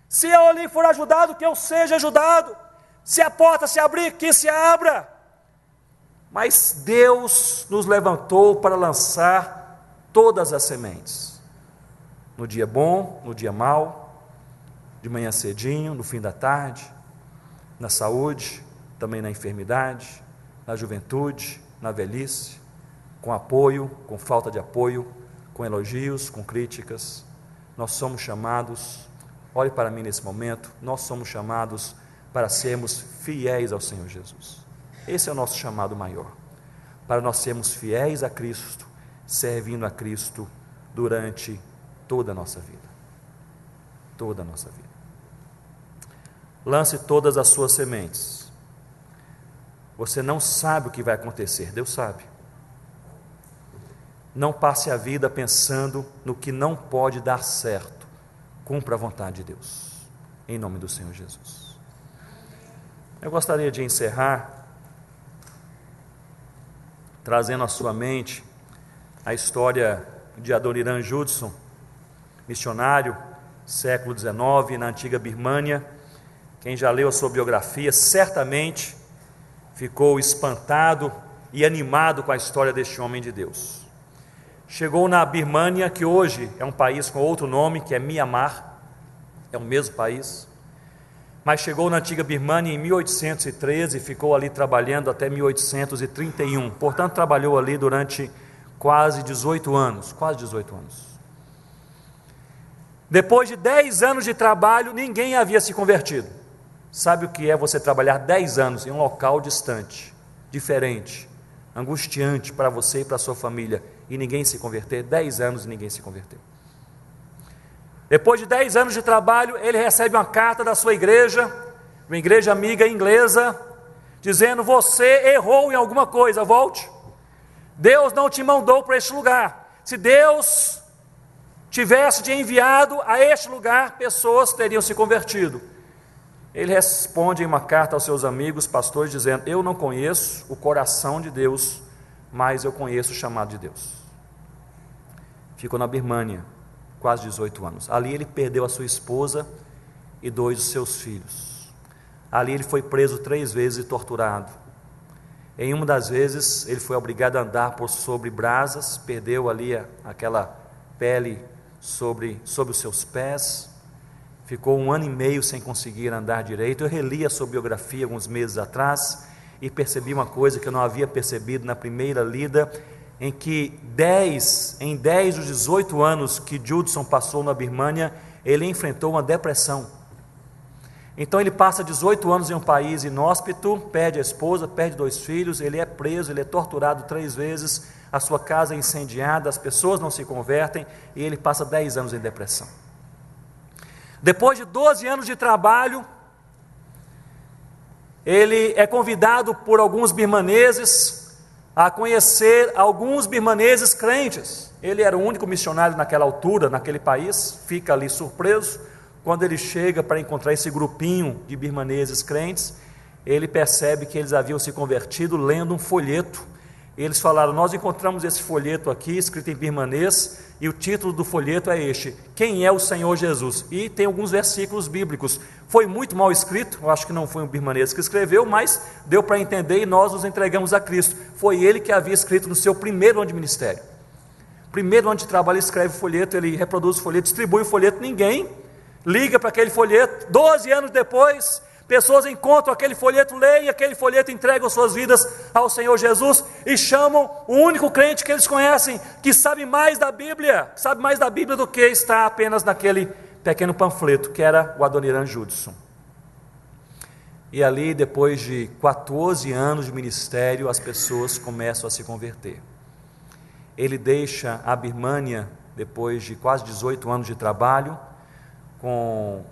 Se eu ali for ajudado, que eu seja ajudado. Se a porta se abrir, que se abra. Mas Deus nos levantou para lançar todas as sementes. No dia bom, no dia mau, de manhã cedinho, no fim da tarde, na saúde, também na enfermidade, na juventude, na velhice, com apoio, com falta de apoio, com elogios, com críticas. Nós somos chamados, olhe para mim nesse momento, nós somos chamados para sermos fiéis ao Senhor Jesus. Esse é o nosso chamado maior, para nós sermos fiéis a Cristo, servindo a Cristo durante toda a nossa vida. Toda a nossa vida. Lance todas as suas sementes. Você não sabe o que vai acontecer, Deus sabe. Não passe a vida pensando no que não pode dar certo. Cumpra a vontade de Deus, em nome do Senhor Jesus. Eu gostaria de encerrar trazendo à sua mente a história de Adoniran Judson, missionário, século XIX, na antiga Birmânia. Quem já leu a sua biografia certamente ficou espantado e animado com a história deste homem de Deus. Chegou na Birmânia, que hoje é um país com outro nome, que é Mianmar, é o mesmo país, mas chegou na antiga Birmânia em 1813 e ficou ali trabalhando até 1831, portanto trabalhou ali durante quase 18 anos. Depois de 10 anos de trabalho, ninguém havia se convertido. Sabe o que é você trabalhar 10 anos em um local distante, diferente, angustiante para você e para a sua família, e ninguém se converter? 10 anos e ninguém se converteu. Depois de 10 anos de trabalho, ele recebe uma carta da sua igreja, uma igreja amiga inglesa, dizendo: você errou em alguma coisa, volte. Deus não te mandou para este lugar. Se Deus tivesse te enviado a este lugar, pessoas teriam se convertido. Ele responde em uma carta aos seus amigos pastores, dizendo: eu não conheço o coração de Deus, mas eu conheço o chamado de Deus. Ficou na Birmânia quase 18 anos. Ali ele perdeu a sua esposa e 2 dos seus filhos. Ali ele foi preso 3 vezes e torturado. Em uma das vezes ele foi obrigado a andar por sobre brasas, perdeu ali aquela pele sobre os seus pés, ficou 1 ano e meio sem conseguir andar direito. Eu reli a sua biografia alguns meses atrás e percebi uma coisa que eu não havia percebido na primeira lida, em que em 10 dos 18 anos que Judson passou na Birmânia, ele enfrentou uma depressão. Então ele passa 18 anos em um país inóspito, perde a esposa, perde 2 filhos, ele é preso, ele é torturado 3 vezes, a sua casa é incendiada, as pessoas não se convertem, e ele passa 10 anos em depressão. Depois de 12 anos de trabalho, ele é convidado por alguns birmaneses a conhecer alguns birmaneses crentes. Ele era o único missionário naquela altura, naquele país, fica ali surpreso. Quando ele chega para encontrar esse grupinho de birmaneses crentes, ele percebe que eles haviam se convertido lendo um folheto. Eles falaram: nós encontramos esse folheto aqui, escrito em birmanês, e o título do folheto é este: quem é o Senhor Jesus? E tem alguns versículos bíblicos. Foi muito mal escrito, eu acho que não foi um birmanês que escreveu, mas deu para entender, e nós nos entregamos a Cristo. Foi ele que havia escrito no seu primeiro ano de ministério. Primeiro ano de trabalho, ele escreve o folheto, ele reproduz o folheto, distribui o folheto, ninguém liga para aquele folheto. 12 anos depois, pessoas encontram aquele folheto, leem aquele folheto, entregam suas vidas ao Senhor Jesus e chamam o único crente que eles conhecem, que sabe mais da Bíblia do que está apenas naquele pequeno panfleto, que era o Adoniran Judson. E ali, depois de 14 anos de ministério, as pessoas começam a se converter. Ele deixa a Birmânia, depois de quase 18 anos de trabalho, com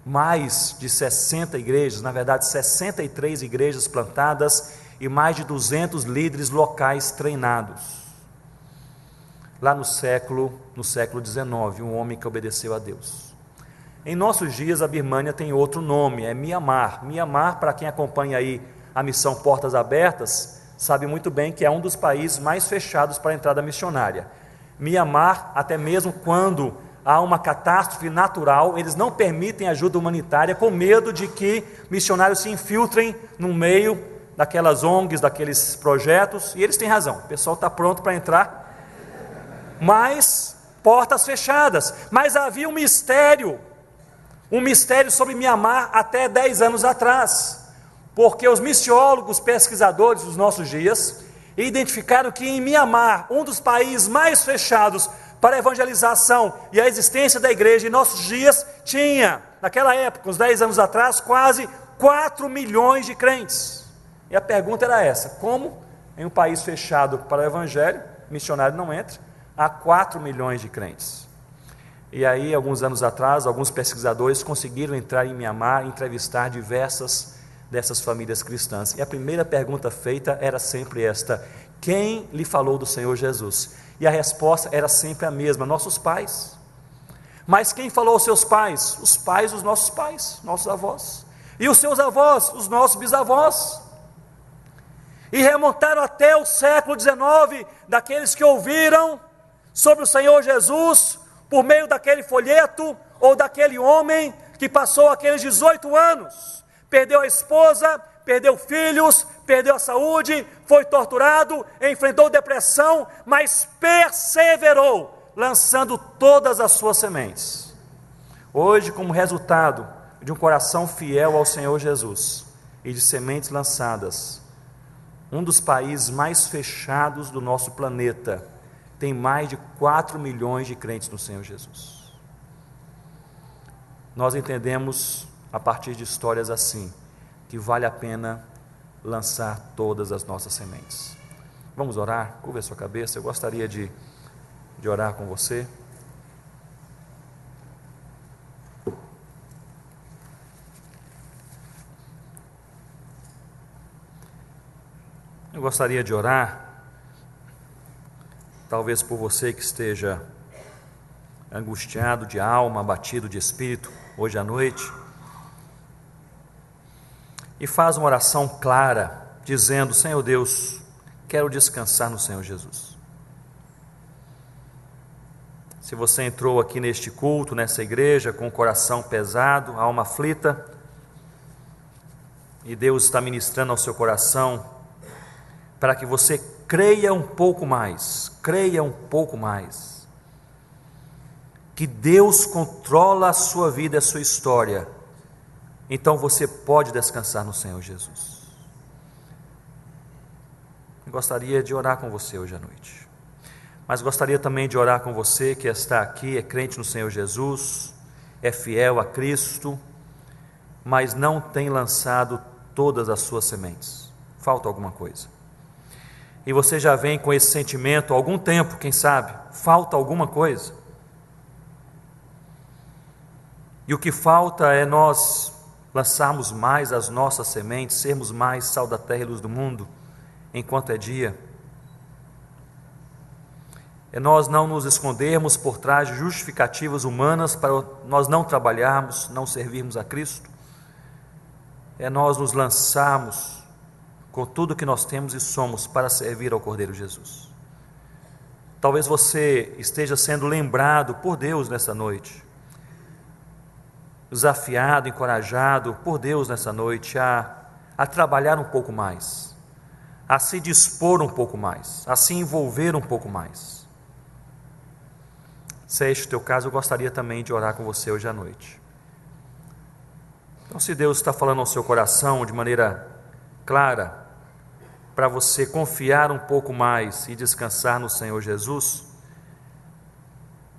mais de 60 igrejas, na verdade 63 igrejas plantadas e mais de 200 líderes locais treinados. Lá no século XIX, um homem que obedeceu a Deus. Em nossos dias a Birmânia tem outro nome, é Mianmar. Mianmar, para quem acompanha aí a missão Portas Abertas, sabe muito bem que é um dos países mais fechados para a entrada missionária. Mianmar, até mesmo quando há uma catástrofe natural, eles não permitem ajuda humanitária, com medo de que missionários se infiltrem no meio daquelas ONGs, daqueles projetos, e eles têm razão, o pessoal está pronto para entrar, mas portas fechadas. Mas havia um mistério sobre Mianmar até 10 anos atrás. porque os missiólogos, pesquisadores dos nossos dias, identificaram que em Mianmar, um dos países mais fechados para a evangelização e a existência da igreja em nossos dias, tinha, naquela época, uns 10 anos atrás, quase 4 milhões de crentes. E a pergunta era essa: como em um país fechado para o evangelho, missionário não entra, há 4 milhões de crentes? E aí, alguns anos atrás, alguns pesquisadores conseguiram entrar em Mianmar e entrevistar diversas dessas famílias cristãs. E a primeira pergunta feita era sempre esta: quem lhe falou do Senhor Jesus? E a resposta era sempre a mesma: nossos pais. Mas quem falou aos seus pais? Os pais dos nossos pais, nossos avós. E os seus avós? Os nossos bisavós. E remontaram até o século XIX, daqueles que ouviram sobre o Senhor Jesus, por meio daquele folheto, ou daquele homem que passou aqueles 18 anos, perdeu a esposa, perdeu filhos, perdeu a saúde, foi torturado, enfrentou depressão, mas perseverou, lançando todas as suas sementes. Hoje, como resultado de um coração fiel ao Senhor Jesus e de sementes lançadas, um dos países mais fechados do nosso planeta tem mais de 4 milhões de crentes no Senhor Jesus. Nós entendemos, a partir de histórias assim, que vale a pena lançar todas as nossas sementes. Vamos orar? Curva a sua cabeça. Eu gostaria de orar com você. Eu gostaria de orar, talvez por você que esteja angustiado de alma, abatido de espírito, hoje à noite, e faz uma oração clara, dizendo: Senhor Deus, quero descansar no Senhor Jesus. Se você entrou aqui neste culto, nessa igreja, com o coração pesado, alma aflita, e Deus está ministrando ao seu coração, para que você creia um pouco mais, que Deus controla a sua vida, a sua história, então você pode descansar no Senhor Jesus. Eu gostaria de orar com você hoje à noite, mas gostaria também de orar com você que está aqui, é crente no Senhor Jesus, é fiel a Cristo, mas não tem lançado todas as suas sementes, falta alguma coisa. E você já vem com esse sentimento há algum tempo, quem sabe, falta alguma coisa. E o que falta é nós lançarmos mais as nossas sementes, sermos mais sal da terra e luz do mundo, enquanto é dia. É nós não nos escondermos por trás de justificativas humanas para nós não trabalharmos, não servirmos a Cristo. É nós nos lançarmos com tudo que nós temos e somos para servir ao Cordeiro Jesus. Talvez você esteja sendo lembrado por Deus nessa noite, desafiado, encorajado por Deus nessa noite a trabalhar um pouco mais, a se dispor um pouco mais, a se envolver um pouco mais. Se é este o teu caso, eu gostaria também de orar com você hoje à noite. Então, se Deus está falando ao seu coração de maneira clara, para você confiar um pouco mais e descansar no Senhor Jesus,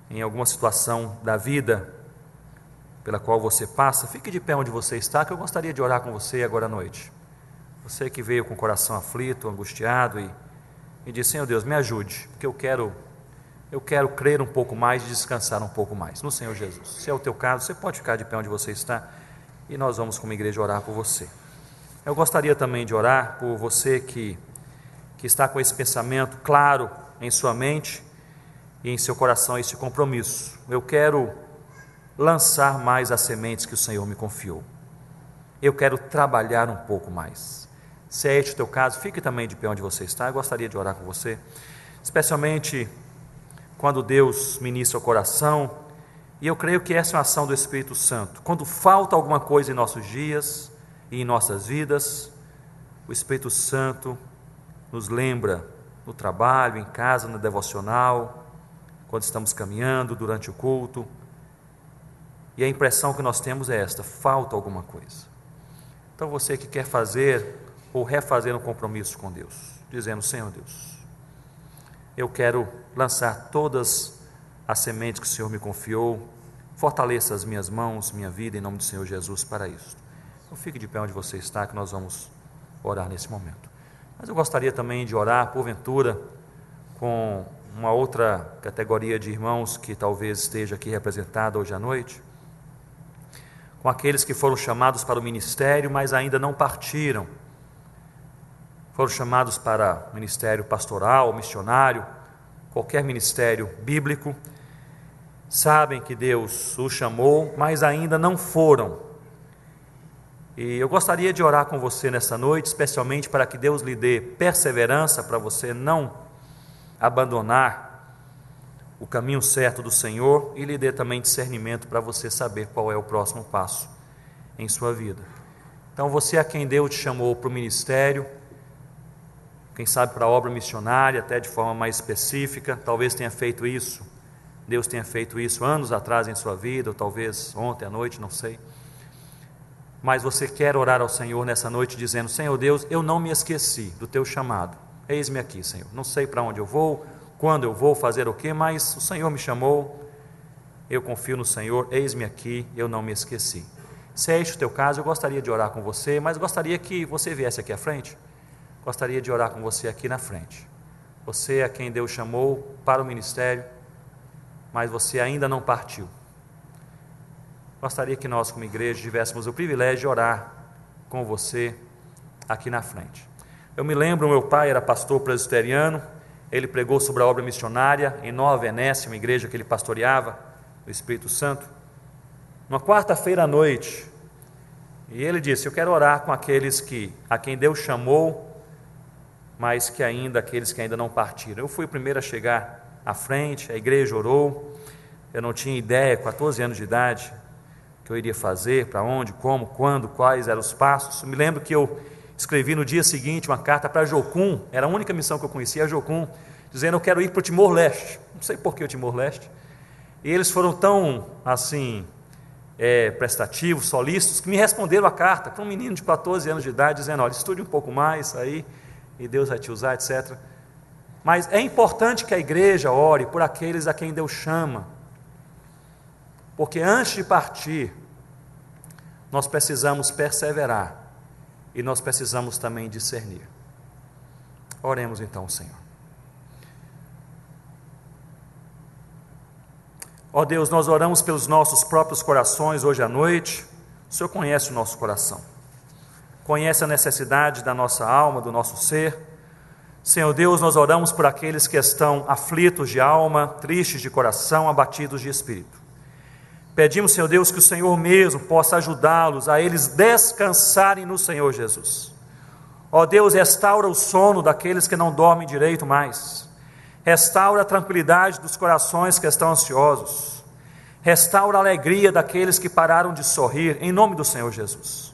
em alguma situação da vida pela qual você passa, fique de pé onde você está, que eu gostaria de orar com você agora à noite. Você que veio com o coração aflito, angustiado e diz: Senhor Deus, me ajude, porque eu quero crer um pouco mais e descansar um pouco mais no Senhor Jesus. Se é o teu caso, você pode ficar de pé onde você está e nós vamos como igreja orar por você. Eu gostaria também de orar por você que está com esse pensamento claro em sua mente e em seu coração, esse compromisso. Eu quero lançar mais as sementes que o Senhor me confiou. Eu quero trabalhar um pouco mais. Se é este o teu caso, fique também de pé onde você está. Eu gostaria de orar com você, especialmente quando Deus ministra o coração, e eu creio que essa é uma ação do Espírito Santo. Quando falta alguma coisa em nossos dias e em nossas vidas, o Espírito Santo nos lembra no trabalho, em casa, no devocional, quando estamos caminhando, durante o culto, e a impressão que nós temos é esta: falta alguma coisa. Então você que quer fazer ou refazer um compromisso com Deus, dizendo: Senhor Deus, eu quero lançar todas as sementes que o Senhor me confiou, fortaleça as minhas mãos, minha vida, em nome do Senhor Jesus para isso. Então fique de pé onde você está, que nós vamos orar nesse momento. Mas eu gostaria também de orar, porventura, com uma outra categoria de irmãos que talvez esteja aqui representada hoje à noite, com aqueles que foram chamados para o ministério, mas ainda não partiram, foram chamados para o ministério pastoral, missionário, qualquer ministério bíblico, sabem que Deus os chamou, mas ainda não foram. E eu gostaria de orar com você nessa noite, especialmente para que Deus lhe dê perseverança, para você não abandonar o caminho certo do Senhor, e lhe dê também discernimento para você saber qual é o próximo passo em sua vida. Então você a quem Deus te chamou para o ministério, quem sabe para a obra missionária, até de forma mais específica, talvez tenha feito isso, Deus tenha feito isso anos atrás em sua vida, ou talvez ontem à noite, não sei. Mas você quer orar ao Senhor nessa noite dizendo: Senhor Deus, eu não me esqueci do teu chamado, eis-me aqui, Senhor, não sei para onde eu vou, quando eu vou fazer o que, mas o Senhor me chamou, eu confio no Senhor, eis-me aqui, eu não me esqueci. Se é este o teu caso, eu gostaria de orar com você, mas gostaria que você viesse aqui à frente, gostaria de orar com você aqui na frente. Você a quem Deus chamou para o ministério, mas você ainda não partiu. Gostaria que nós, como igreja, tivéssemos o privilégio de orar com você aqui na frente. Eu me lembro, meu pai era pastor presbiteriano, ele pregou sobre a obra missionária em Nova Venécia, uma igreja que ele pastoreava, do Espírito Santo, numa quarta-feira à noite, e ele disse: eu quero orar com aqueles a quem Deus chamou, mas aqueles que ainda não partiram. Eu fui o primeiro a chegar à frente, a igreja orou, eu não tinha ideia, 14 anos de idade, o que eu iria fazer, para onde, como, quando, quais eram os passos. Eu me lembro que eu escrevi no dia seguinte uma carta para Jocum, era a única missão que eu conhecia, a Jocum, dizendo: eu quero ir para o Timor-Leste. Não sei por que o Timor-Leste. E eles foram tão, assim, prestativos, solícitos, que me responderam a carta, para um menino de 14 anos de idade, dizendo: olha, estude um pouco mais aí, e Deus vai te usar, etc. Mas é importante que a igreja ore por aqueles a quem Deus chama, porque antes de partir, nós precisamos perseverar, e nós precisamos também discernir. Oremos então, Senhor. Ó Deus, nós oramos pelos nossos próprios corações hoje à noite. O Senhor conhece o nosso coração, conhece a necessidade da nossa alma, do nosso ser. Senhor Deus, nós oramos por aqueles que estão aflitos de alma, tristes de coração, abatidos de espírito. Pedimos, Senhor Deus, que o Senhor mesmo possa ajudá-los a eles descansarem no Senhor Jesus. Ó Deus, restaura o sono daqueles que não dormem direito mais. Restaura a tranquilidade dos corações que estão ansiosos. Restaura a alegria daqueles que pararam de sorrir, em nome do Senhor Jesus.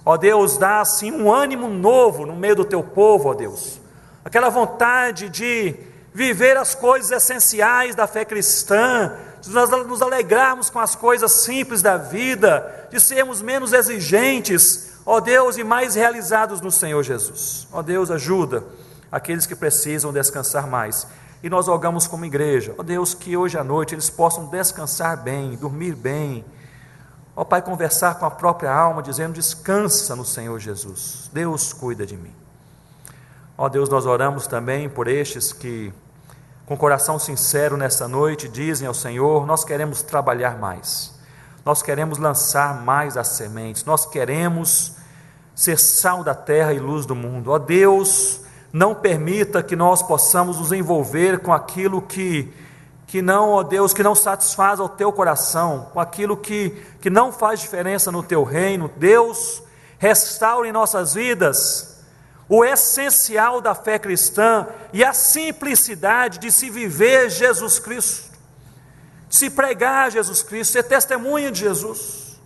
Ó Deus, dá assim um ânimo novo no meio do teu povo, ó Deus. Aquela vontade de viver as coisas essenciais da fé cristã, de nós nos alegrarmos com as coisas simples da vida, de sermos menos exigentes, ó Deus, e mais realizados no Senhor Jesus. Ó Deus, ajuda aqueles que precisam descansar mais. E nós rogamos como igreja, ó Deus, que hoje à noite eles possam descansar bem, dormir bem. Ó Pai, conversar com a própria alma, dizendo: descansa no Senhor Jesus, Deus cuida de mim. Ó Deus, nós oramos também por estes que, com coração sincero nessa noite, dizem ao Senhor: nós queremos trabalhar mais, nós queremos lançar mais as sementes, nós queremos ser sal da terra e luz do mundo. Ó Deus, não permita que nós possamos nos envolver com aquilo que não, ó Deus, que não satisfaz ao teu coração, com aquilo que não faz diferença no teu reino. Deus, restaure em nossas vidas o essencial da fé cristã e a simplicidade de se viver Jesus Cristo, de se pregar Jesus Cristo, ser testemunha de Jesus.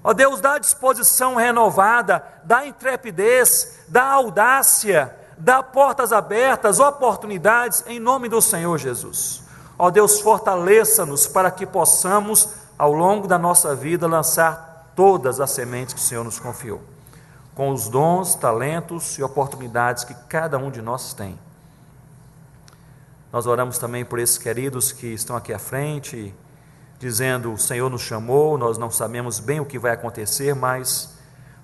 Ó Deus, dá disposição renovada, dá intrepidez, dá audácia, dá portas abertas, oportunidades, em nome do Senhor Jesus. Ó Deus, fortaleça-nos para que possamos, ao longo da nossa vida, lançar todas as sementes que o Senhor nos confiou, com os dons, talentos e oportunidades que cada um de nós tem. Nós oramos também por esses queridos que estão aqui à frente, dizendo: o Senhor nos chamou, nós não sabemos bem o que vai acontecer, mas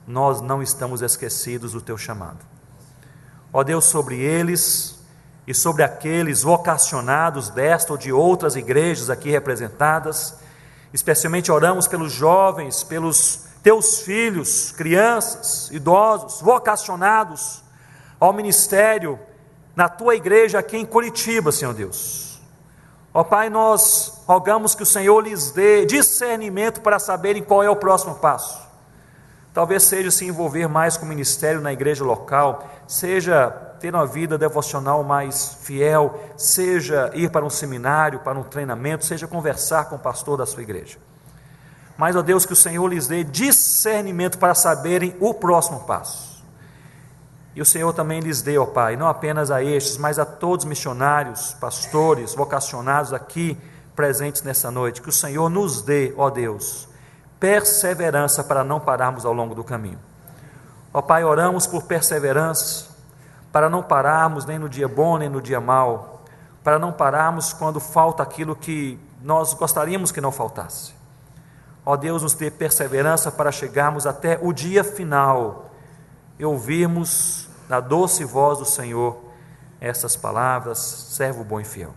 nós não estamos esquecidos do teu chamado. Ó Deus, sobre eles e sobre aqueles vocacionados desta ou de outras igrejas aqui representadas, especialmente oramos pelos jovens, pelos teus filhos, crianças, idosos, vocacionados ao ministério na tua igreja aqui em Curitiba, Senhor Deus. Ó Pai, nós rogamos que o Senhor lhes dê discernimento para saberem qual é o próximo passo. Talvez seja se envolver mais com o ministério na igreja local, seja ter uma vida devocional mais fiel, seja ir para um seminário, para um treinamento, seja conversar com o pastor da sua igreja. Mas, ó Deus, que o Senhor lhes dê discernimento para saberem o próximo passo. E o Senhor também lhes dê, ó Pai, não apenas a estes, mas a todos os missionários, pastores, vocacionados aqui presentes nessa noite, que o Senhor nos dê, ó Deus, perseverança para não pararmos ao longo do caminho. Ó Pai, oramos por perseverança, para não pararmos nem no dia bom, nem no dia mau, para não pararmos quando falta aquilo que nós gostaríamos que não faltasse. Ó Deus, nos dê perseverança para chegarmos até o dia final e ouvirmos na doce voz do Senhor essas palavras: servo bom e fiel.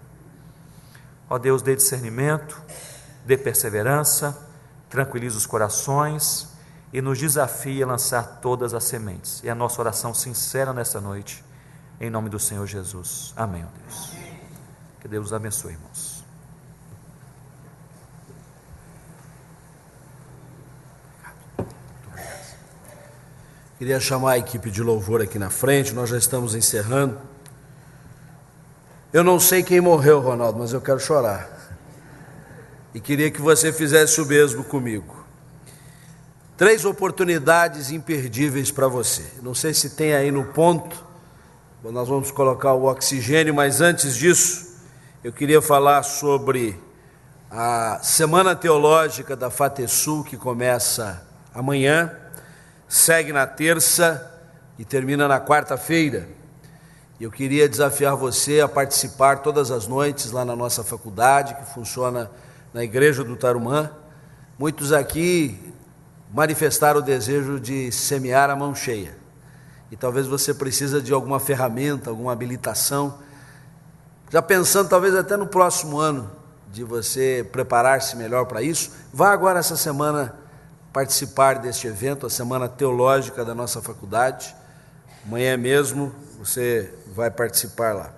Ó Deus, dê discernimento, dê perseverança, tranquilize os corações e nos desafie a lançar todas as sementes. É a nossa oração sincera nessa noite, em nome do Senhor Jesus. Amém, ó Deus. Que Deus os abençoe, irmãos. Queria chamar a equipe de louvor aqui na frente, nós já estamos encerrando. Eu não sei quem morreu, Ronaldo, mas eu quero chorar. E queria que você fizesse o mesmo comigo. 3 oportunidades imperdíveis para você. Não sei se tem aí no ponto, nós vamos colocar o oxigênio, mas antes disso, eu queria falar sobre a Semana Teológica da FATESUL, que começa amanhã, segue na terça e termina na quarta-feira. Eu queria desafiar você a participar todas as noites lá na nossa faculdade, que funciona na Igreja do Tarumã. Muitos aqui manifestaram o desejo de semear a mão cheia, e talvez você precisa de alguma ferramenta, alguma habilitação, já pensando talvez até no próximo ano, de você preparar-se melhor para isso. Vá agora essa semana participar deste evento, a Semana Teológica da nossa faculdade. Amanhã mesmo você vai participar lá.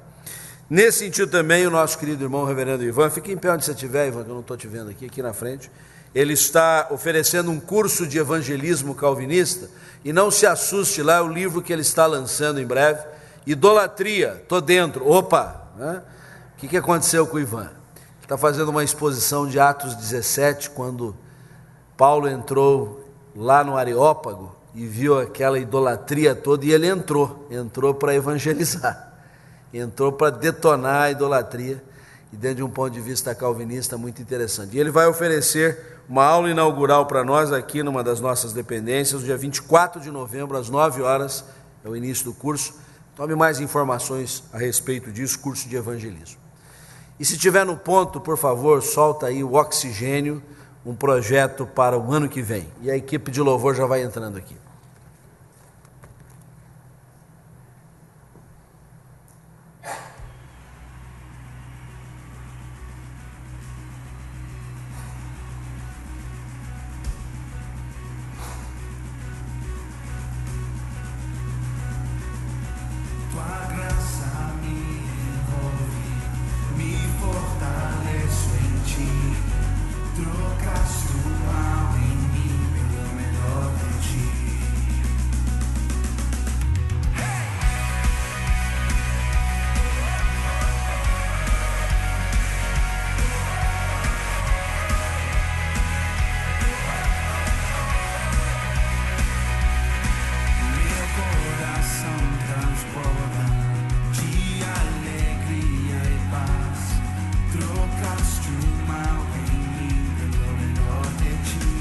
Nesse sentido também, o nosso querido irmão reverendo Ivan, fique em pé onde você estiver, Ivan, que eu não estou te vendo aqui na frente. Ele está oferecendo um curso de evangelismo calvinista, e não se assuste, lá é o livro que ele está lançando em breve, Idolatria, estou dentro. Opa, né? O que aconteceu com o Ivan? Ele está fazendo uma exposição de Atos 17, quando Paulo entrou lá no Areópago e viu aquela idolatria toda, e ele entrou para evangelizar, entrou para detonar a idolatria, e dentro de um ponto de vista calvinista muito interessante. E ele vai oferecer uma aula inaugural para nós aqui numa das nossas dependências, no dia 24 de novembro, às 9 horas, é o início do curso. Tome mais informações a respeito disso, curso de evangelismo. E se tiver no ponto, por favor, solta aí o oxigênio, um projeto para o ano que vem. E a equipe de louvor já vai entrando aqui. Trocaste o mal em mim pelo melhor de ti.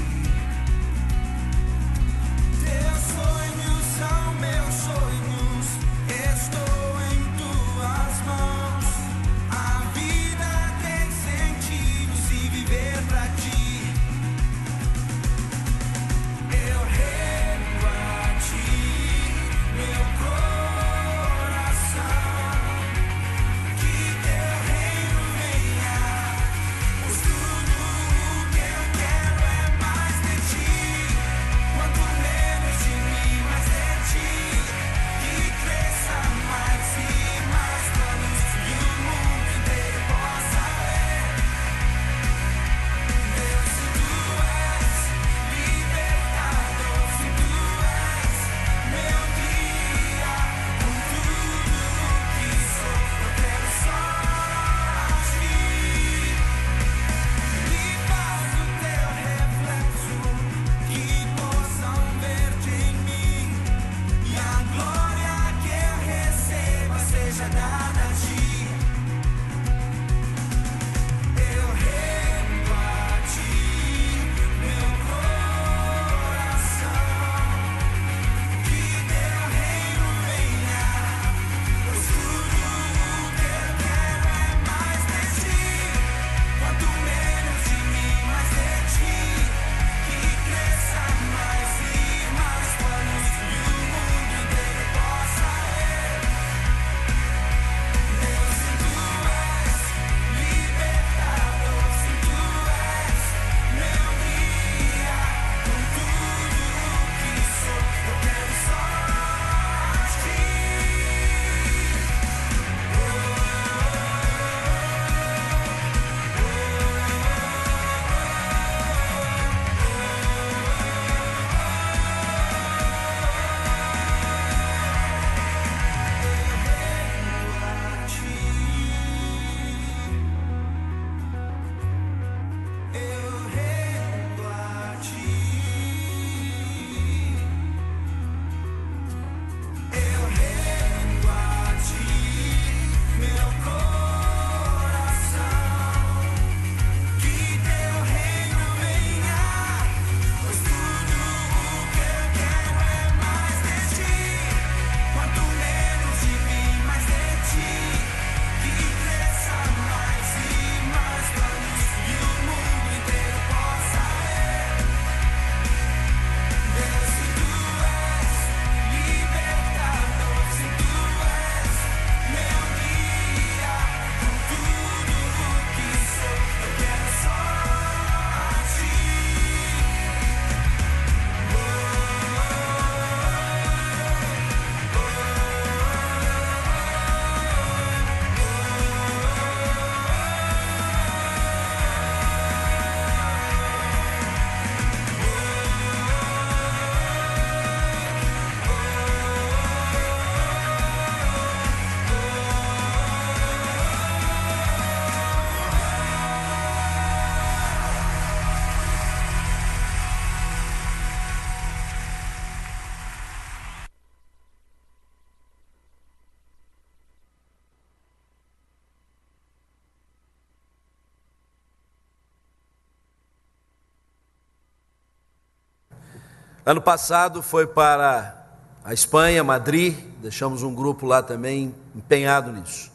Ano passado foi para a Espanha, Madrid, deixamos um grupo lá também empenhado nisso.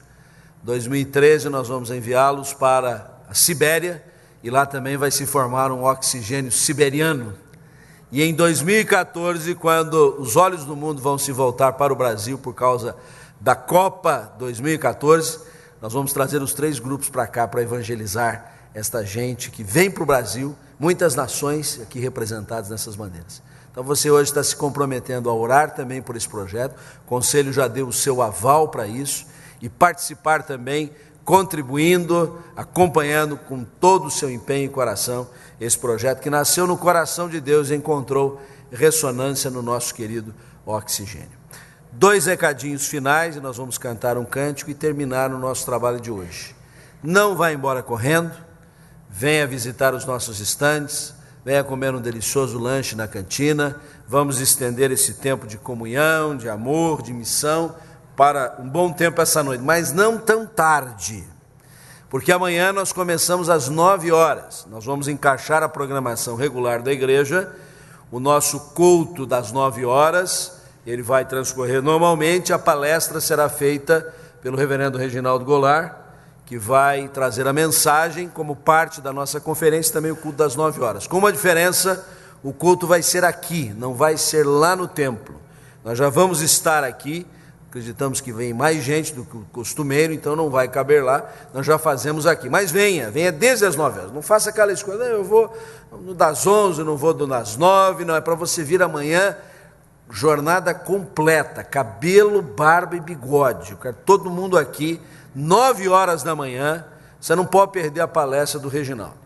2013 nós vamos enviá-los para a Sibéria e lá também vai se formar um oxigênio siberiano. E em 2014, quando os olhos do mundo vão se voltar para o Brasil por causa da Copa 2014, nós vamos trazer os 3 grupos para cá para evangelizar esta gente que vem para o Brasil, muitas nações aqui representadas nessas bandeiras. Então você hoje está se comprometendo a orar também por esse projeto, o Conselho já deu o seu aval para isso, e participar também, contribuindo, acompanhando com todo o seu empenho e coração esse projeto que nasceu no coração de Deus e encontrou ressonância no nosso querido oxigênio. 2 recadinhos finais e nós vamos cantar um cântico e terminar o nosso trabalho de hoje. Não vá embora correndo, venha visitar os nossos estandes, venha comer um delicioso lanche na cantina, vamos estender esse tempo de comunhão, de amor, de missão, para um bom tempo essa noite, mas não tão tarde, porque amanhã nós começamos às 9 horas, nós vamos encaixar a programação regular da igreja, o nosso culto das 9 horas, ele vai transcorrer normalmente, a palestra será feita pelo reverendo Reginaldo Goulart, que vai trazer a mensagem como parte da nossa conferência, também o culto das 9 horas. Com uma diferença, o culto vai ser aqui, não vai ser lá no templo. Nós já vamos estar aqui, acreditamos que vem mais gente do que o costumeiro, então não vai caber lá, nós já fazemos aqui. Mas venha desde as 9 horas, não faça aquela escolha, eu vou das 11, não vou das 9, não, é para você vir amanhã, jornada completa, cabelo, barba e bigode. Eu quero todo mundo aqui, 9 horas da manhã, você não pode perder a palestra do Reginaldo.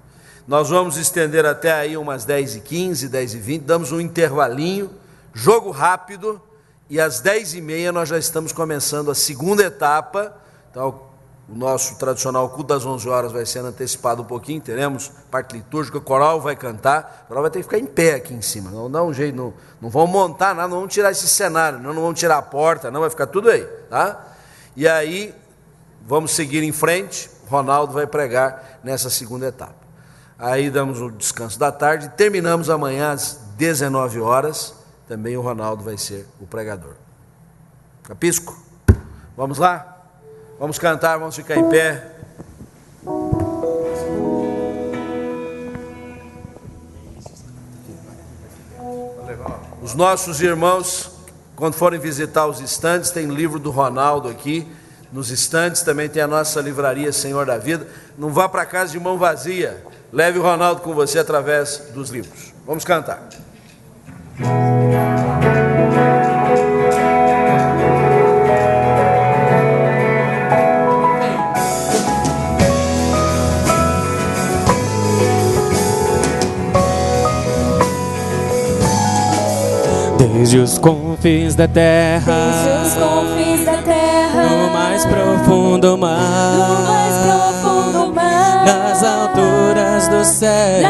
Nós vamos estender até aí umas 10h15, 10h20, damos um intervalinho, jogo rápido, e às 10h30 nós já estamos começando a segunda etapa. Então, o nosso tradicional culto das 11 horas vai sendo antecipado um pouquinho, teremos parte litúrgica, o coral vai cantar, o coral vai ter que ficar em pé aqui em cima, não dá um jeito, não vão montar nada, não vamos tirar esse cenário, não vamos tirar a porta, não, vai ficar tudo aí, tá? E aí, vamos seguir em frente, Ronaldo vai pregar nessa segunda etapa. Aí damos o descanso da tarde, terminamos amanhã às 19 horas, também o Ronaldo vai ser o pregador. Capisco? Vamos lá? Vamos cantar, vamos ficar em pé. Os nossos irmãos, quando forem visitar os estandes, tem livro do Ronaldo aqui. Nos estandes também tem a nossa livraria Senhor da Vida. Não vá para casa de mão vazia. Leve o Ronaldo com você através dos livros. Vamos cantar. Desde os confins da terra, no mais profundo mar, nas alturas do céu,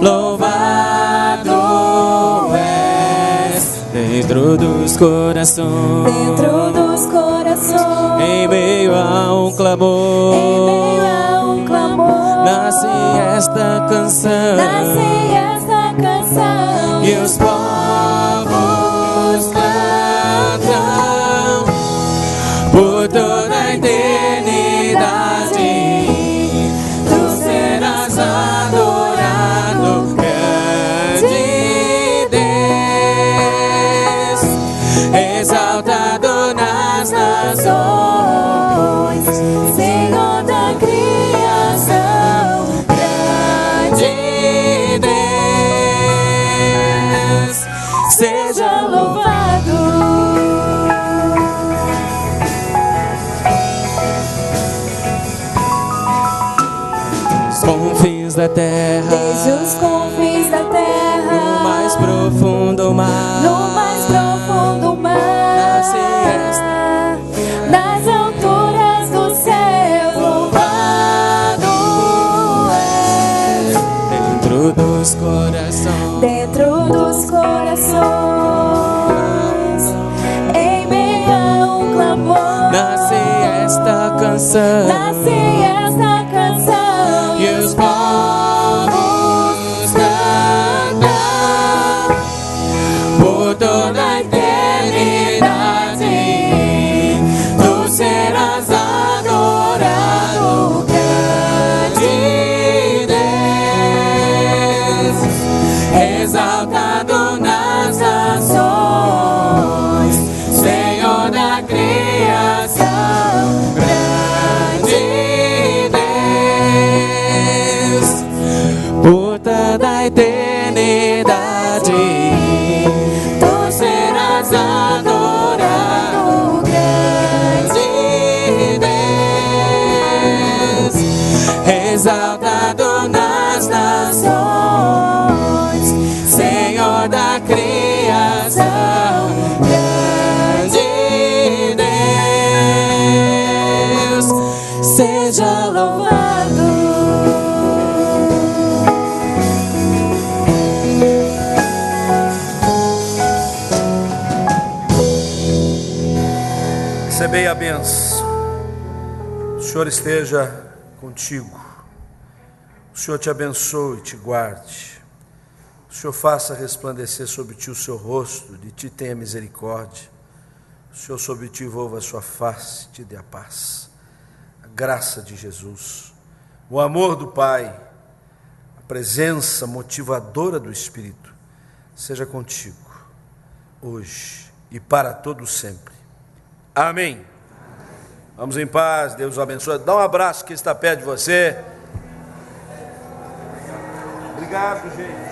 louvado és dentro dos corações, em meio a um clamor, nasce esta canção. E os povos cantam por toda a eternidade. Tu serás adorado, grande Deus, exaltado nas nações, Senhor da criação, grande Deus. Seja louvado. Os confins da terra, desde os confins da terra, no mais profundo mar, nasce esta, nas alturas do céu, louvado és dentro dos corações, em meio a um clamor, nasce esta canção. E os povos cantam seja louvado. Recebei a bênção. O Senhor esteja contigo. O Senhor te abençoe e te guarde. O Senhor faça resplandecer sobre ti o seu rosto, de ti tenha misericórdia. O Senhor sobre ti volva a sua face e te dê a paz. A graça de Jesus, o amor do Pai, a presença motivadora do Espírito, seja contigo, hoje e para todo sempre. Amém. Vamos em paz, Deus o abençoe. Dá um abraço que está perto de você. Obrigado, gente.